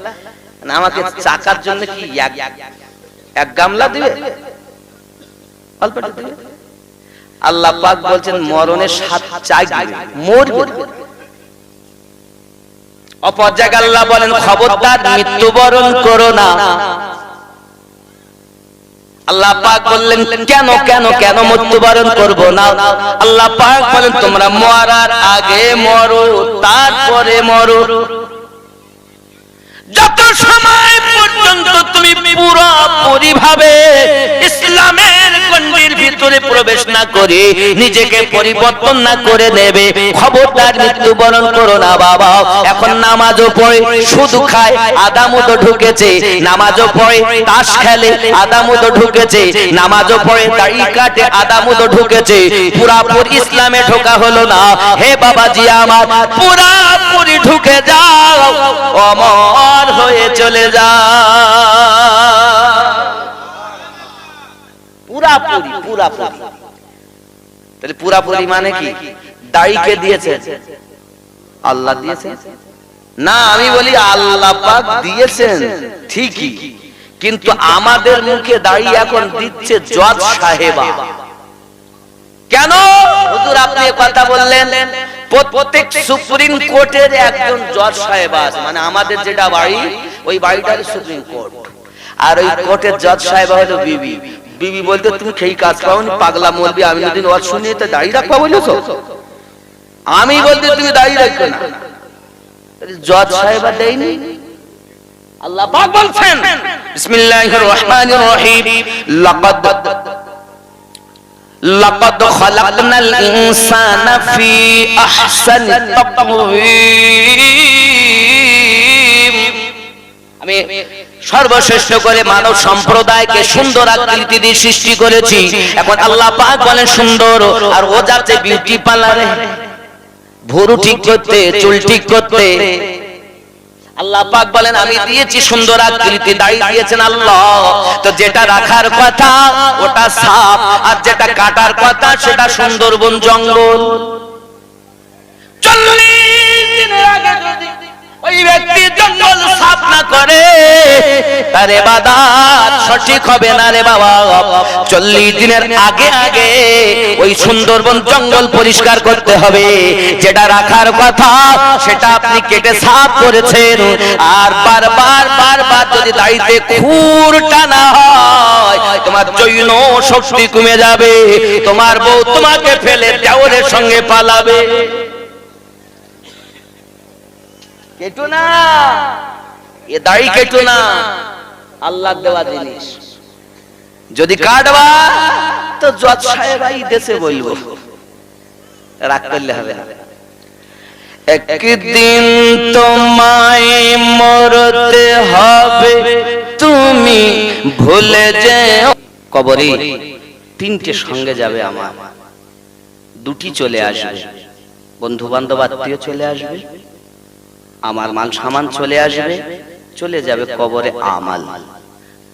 আমাকে চাকার জন্য কি এক গামলা দিবে, অল্প দিবে? আল্লাহ পাক বলছেন মরণের স্বাদ চাইবে, মরবে। অপর জায়গায় আল্লাহ বলেন খবরদার মৃত্যুবরণ করো না। আল্লাহ পাক বললেন কেন কেন কেন মৃত্যুবরণ করব না? আল্লাহ পাক বলেন তোমরা মরার আগে মরো, তারপরে মরো। যত সময় পর্যন্ত তুমি পুরোপুরি ভাবে ইসলামের গণ্ডির ভিতরে ভিতরে প্রবেশ না করে নিজেকে পরিবর্তন না করে নেবে, খবরদার মৃত্যুবরণ করো না বাবা। এখন নামাজও পড়ে শুধু খায়, আদামও তো ঢুকেছে, নামাজও পড়ে তাস খেলে, আদামও তো ঢুকেছে, নামাজও পড়ে দাড়ি কাটে, আদামও তো ঢুকেছে, পুরাপুরি ইসলামে ঢোকা হলো না। হে বাবাজি আমার, পুরাপুরি ঢুকে যাও, অমর হয়ে চলে যাও। পুরাপুরি পুরাপুরি। তাহলে পুরাপুরি মানে কি? দাড়িকে দিয়েছে আল্লাহ দিয়েছেন না, আমি বলি আল্লাহ পাক দিয়েছেন ঠিকই, কিন্তু আমাদের মুখে দাড়ি এখন দিচ্ছে জজ সাহেবা। কেন হুজুর আপনি কথা বললেন? প্রত্যেক সুপ্রিম কোর্টের একজন জজ সাহেবা আছে, মানে আমাদের যেটা বাড়ি ওই বাড়িটার সুপ্রিম কোর্ট, আর ওই কোর্টের জজ সাহেবা হলো বিবি। বিবি বলতে তুমি সেই কাজ পাওনি, পাগলা মলবি, আমি যদি ওয়াজ শুনি তো দাড়ি রাখবা বলেছো, আমি বলতে তুমি দাড়ি রাখবে না। জজ সাহেবা দেয়নি, আল্লাহ পাক বলছেন বিসমিল্লাহির রহমানির রহিম, লাকাদ খালাকনাল ইনসানা ফি আহসানি তাকওয়িম। আমি সর্বশ্রেষ্ঠ করে মানব সম্প্রদায়কে সুন্দর আকৃতি দিয়ে সৃষ্টি করেছি। এখন আল্লাহ পাক বলেন সুন্দর, আর ও যাচ্ছে বিউটি পার্লারে ভুরু ঠিক করতে, চুল ঠিক করতে, আল্লাহ পাক বলেন আমি দিয়েছি সুন্দর আকৃতি, দাড়ি দিয়েছেন আল্লাহ। তো যেটা রাখার কথা ওটা সাপ, আর যেটা কাটার কথা সেটা সুন্দরবন জঙ্গল। 40 দিনের আগে যদি ওই ব্যক্তি জঙ্গল সাফ না করে তার ইবাদত সঠিক হবে না রে বাবা। 40 দিনের আগে আগে ওই সুন্দরবন জঙ্গল পরিষ্কার করতে হবে। যেটা রাখার কথা সেটা আপনি কেটে সাফ করেছেন, আর বারবার বারবার যদি দাড়িতে খুর টানা হয় তোমার যৌন শক্তি কমে যাবে, তোমার বউ তোমাকে ফেলে দেওরের সঙ্গে পালাবে। কেটো না, এ দাড়ি কেটো না, আল্লাহ দেওয়া জিনিস। যদি কাটবা তো জজ সাহেবাই দেশে বলবো, রাগ করলে হবে না। একদিন তোমায় মরতে হবে, তুমি ভুলে যেও। কবরে 3টে সঙ্গে যাবে আমার, 2টি চলে আসবে, বন্ধু বান্ধব আত্মীয় চলে আসবে, আমার মাল সামান চলে আসবে, চলে যাবে কবরে আমাল।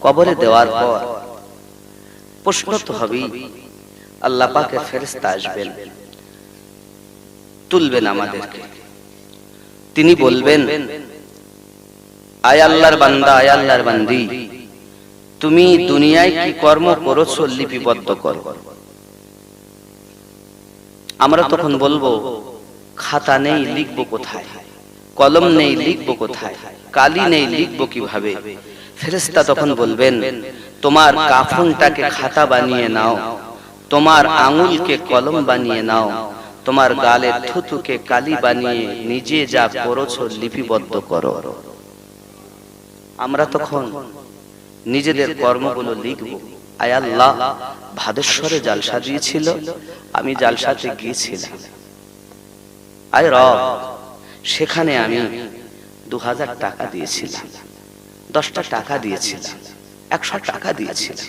কবরে দেওয়ার পর প্রশ্ন তো হবেই, আল্লাহ পাকের ফেরেশতা আসবেন, তুলবেন আমাদেরকে। তিনি বলবেন, আয় আল্লাহর বান্দা, আয় আল্লাহর বান্দি, তুমি দুনিয়ায় কি কর্ম করেছো লিপিবদ্ধ করো। আমরা তখন বলবো খাতা নেই, লিখবো কোথায়? কলম নেই, লিখবো কোথায়? কালি নেই, লিখবো কিভাবে? ফেরেশতা তখন বলবেন, তোমার কাফনটাকে খাতা বানিয়ে নাও, তোমার আঙুলকে কলম বানিয়ে নাও, তোমার গালে থুতুকে কালি বানিয়ে নিজে যা করেছো লিপিবদ্ধ করো। আমরা তখন নিজেদের কর্মগুলো লিখবো। আয় আল্লাহ, ভাদেশ্বরে জালসা দিয়েছিল, আমি জালসাতে গিয়েছিলাম। আয় রব, সেখানে আমি 2000 টাকা দিয়েছিলাম, 10টা টাকা দিয়েছিলাম, 100 টাকা দিয়েছিলাম,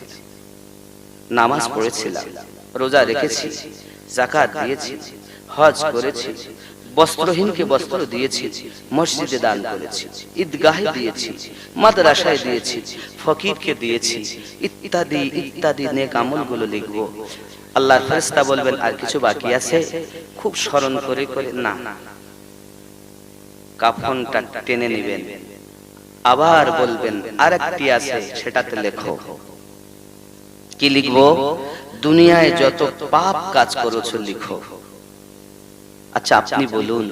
নামাজ পড়েছিলাম, রোজা রেখেছি, যাকাত দিয়েছি, হজ করেছি, বস্ত্রহীনকে বস্ত্র দিয়েছি, মসজিদে দান করেছি, ঈদগাহে দিয়েছি, মাদ্রাসায় দিয়েছি, ফকিরকে দিয়েছি, ইত্যাদি ইত্যাদি নেক আমলগুলো লিখবো। আল্লাহর ফেরেশতা বলবেন, আর কিছু বাকি আছে? খুব স্মরণ করে করে না, কাফনটা টেনে নেবেন, আবার বলবেন আরেকটি আছে, সেটাতে লেখো। কি লিখবো? দুনিয়ায় যত পাপ কাজ করেছো লিখো। আচ্ছা আপনি বলুন,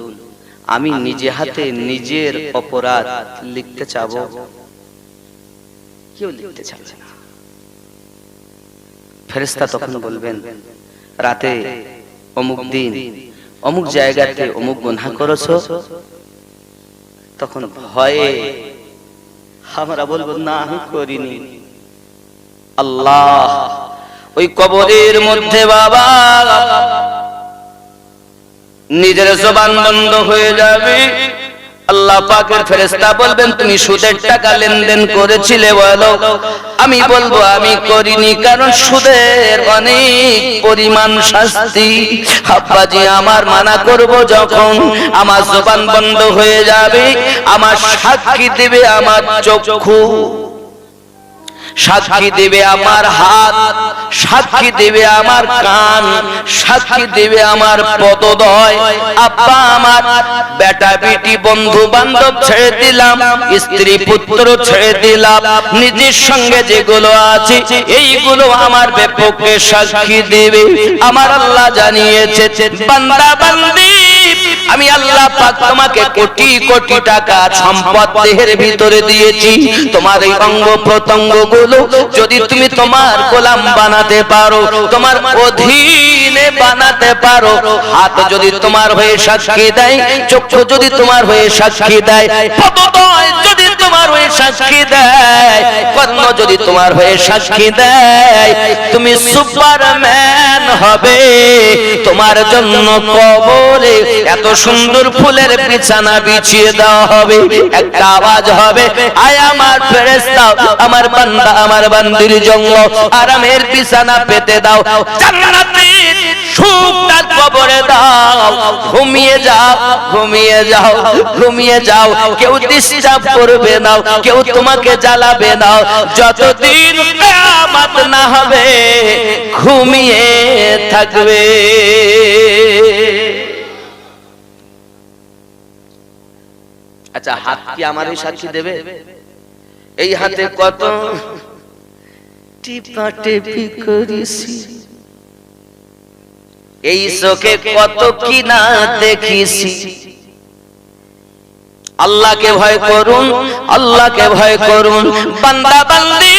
আমি নিজে হাতে নিজের অপরাধ লিখতে চাবো? কেউ লিখতে চাবে না। ফেরেশতা তখন বলবেন, রাতে অমুক দিন অমুক জায়গাতে অমুক গুনাহ করেছো। তখন ভয়ে আমরা বলবো, না আমি করিনি। আল্লাহ ওই কবরের মধ্যে বাবা নিজের জবান বন্ধ হয়ে যাবে। আল্লাহ পাকের ফেরেশতা বলবেন তুমি সুদের টাকা লেনদেন করেছিলে বলো? আমি বলবো আমি করিনি, কারণ সুদের অনেক পরিমাণ শাস্তি। আব্বাজি আমার মানা করব যখন আমার জবান বন্ধ হয়ে যাবে, আমার সাক্ষী দেবে আমার চক্ষু, সাক্ষী দেবে আমার হাত, সাক্ষী দেবে আমার কান, সাক্ষী দেবে আমার পদদয়। আব্বা আমার বেটা বেটি বন্ধু বান্ধব ছেড়ে দিলাম, স্ত্রী পুত্র ছেড়ে দিলাম, নিজের সঙ্গে যেগুলো আছে এইগুলো আমার বিপক্ষে সাক্ষী দেবে। আমার আল্লাহ জানিয়েছে বান্দা বান্দি আমি আল্লাহ পাক তোমাকে কোটি কোটি টাকা সম্পদ দেহের ভিতরে দিয়েছি, তোমার এই অঙ্গ প্রত্যঙ্গ গুলো যদি তুমি তোমার গোলাম বানাতে পারো, তোমার অধীনে বানাতে পারো, হাত যদি তোমার হয়ে সাক্ষী দেয়, চক্ষু যদি তোমার হয়ে সাক্ষী দেয়, পদদয় যদি তোমার হয়ে সাক্ষী দেয়, কর্ণ যদি তোমার হয়ে সাক্ষী দেয়, তুমি সুপারম্যান হবে। তোমার জন্য কবরে এত সুন্দর ফুলের বিছানা বিছিয়ে দেওয়া হবে, একটা আওয়াজ হবে আয় আমার ফেরেশতা আমার বান্দা আমার বান্দির জন্য আরামের বিছানা পেতে দাও, জান্নাতের সুখ তার কবরে দাও, ঘুমিয়ে যাও ঘুমিয়ে যাও ঘুমিয়ে যাও, কেউ ডিস্টার্ব করবে না, কেউ তোমাকে জ্বালাবে না, যতদিন কিয়ামত না হবে ঘুমিয়ে থাকবে। আচ্ছা হাত কি আমারই সাক্ষী দেবে? এই হাতে কত টিপাটিপি করেছি, এই চোখে কত কি না দেখিছি। আল্লাহকে ভয় করুন, আল্লাহকে ভয় করুন বান্দা বান্দি।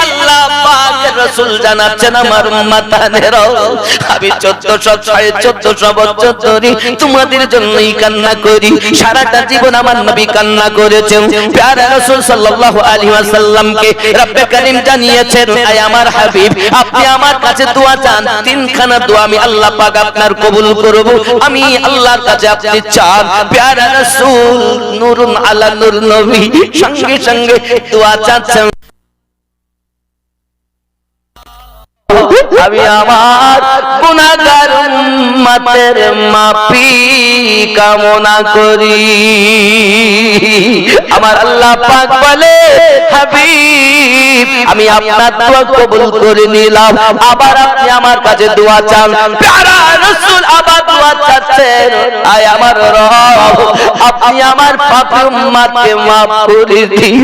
আল্লাহ পাকের রাসূল জানাচ্ছেন আমার উম্মতানেরা, আমি 1400 বছর ধরে তোমাদের জন্যই কান্না করি। সারাটা জীবন আমার নবী কান্না করেছেন। প্যারা রাসূল সাল্লাল্লাহু আলাইহি ওয়াসাল্লামকে রব্বে কারীম জানিয়েছেন আয় আমার হাবিব আপনি আমার কাছে দোয়া চান, তিনখানা দোয়া আমি আল্লাহ পাক আপনার কবুল করব। আমি আল্লাহর কাছে আপনি চান, প্যারা রাসূল নূরুন আলা নূর নবী সঙ্গে সঙ্গে দোয়া চাচ্ছেন আমি আমার গুনাহগার উম্মতের মাফি কামনা করি। আমার আল্লাহ পাক বলে হাবিব আমি আপনার দোয়া কবুল করে নিলাম, আবার আপনি আমার কাছে দোয়া চান। প্যারা রাসূল আবার দোয়া চাচ্ছেন আয় আমার রব আপনি আমার পাপী উম্মতকে maaf করে দিন।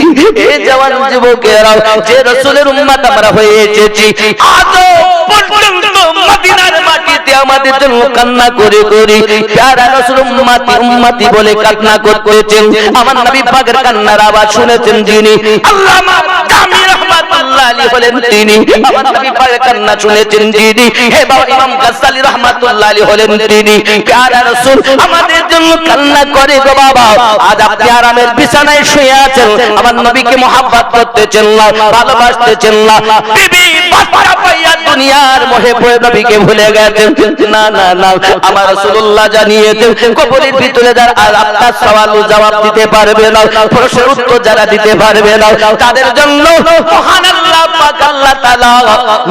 এই জওয়ান যুবকেরা যে রাসূলের উম্মত আমরা হয়ে এসেছি, আজও পর্যন্ত মদিনার মাটিতে আমাদের জন্য কান্না করে করে প্যারা রাসূল উম্মতি উম্মতি বলে কান্না করতেছেন। আমার নবী পাকের কান্নার আওয়াজ শুনেছেন যিনি, আল্লামা জামি রাহমাতুল্লাহ আলাইহি হলেন তিনি। আমার নবী পাকের কান্না শুনেছেন যিনি, হে বাবা ইমাম গাজ্জালী রাহমাতুল্লাহ আলাইহি হলেন তিনি। প্যারা রাসূল আমাদের জন্য কান্না করে গো বাবা। আজ আপনি আরামের বিছানায় শুয়ে আছেন, আমার নবীকে মহব্বত করতেছেন না, ভালোবাসতেছেন না, বিবি বাচ্চা পাইয়া দুনিয়ার মোহে পড়ে নবীকে ভুলে গেছেন। না না না, আমার রাসূলুল্লাহ জানিয়েছেন কবরের ভিতরে যারা আপনার সওয়াল ও জবাব দিতে পারবে না, প্রশ্নের উত্তর যারা দিতে পারবে না, তাদের জন্য মহান আল্লাহ পাক আল্লাহ তাআলা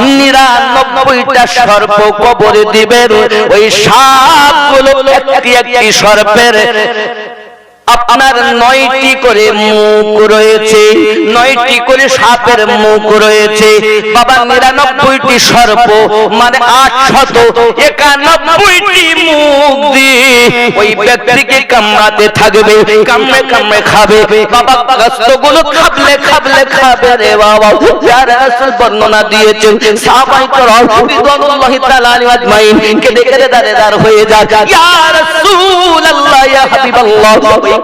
99টা সর্প কবরে দিবেন। ওই সাপগুলো একটি একটি সর্পের আপনার 9টি করে মুখ রয়েছে, 9টি করে সাপের মুখ রয়েছে বাবা। 99টি সর্প মানে 891টি মুখ দিয়ে ওই ব্যক্তিকে কামড়াতে থাকবে, কামড়ে কামড়ে খাবে বাবা। গাছগুলো খাবলে খাবলে খাবে রে বাবা। প্যারা রাসূল বর্ণনা দিয়েছেন, সাহাবায়ে কেরাম রিদওয়ানুল্লাহি তাআলা আলাইহিম আজমাইন কেঁদে কেঁদে দাঁড় হয়ে যায়, ইয়া রাসূলুল্লাহ ইয়া হাবিবাল্লাহ।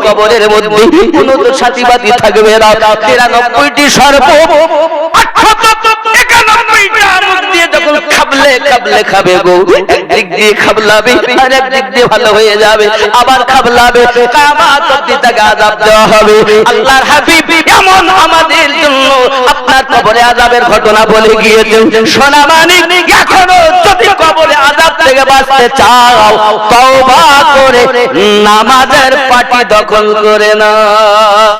কবরের মধ্যে কোনো তো সাথীবাদী থাকবে না। 93টি সর্প 891টা মুখ দিয়ে যখন খাবলে খাবলে খাবে গো, একদিক দিয়ে খাবলাবে, আরেক দিক দিয়ে ভালো হয়ে যাবে, আবার খাবলাবে, কিয়ামত অবধি তাকে আযাব দেওয়া হবে। আল্লাহর হাবিব এমন আমাদের জন্য আপনার কবরে আযাবের ঘটনা বলে গিয়েছেন। সোনা মানিক, এখনো যদি কবরে আযাব থেকে বাঁচতে চাও, তওবা করে নামাজের পাটি দখল করে নাও।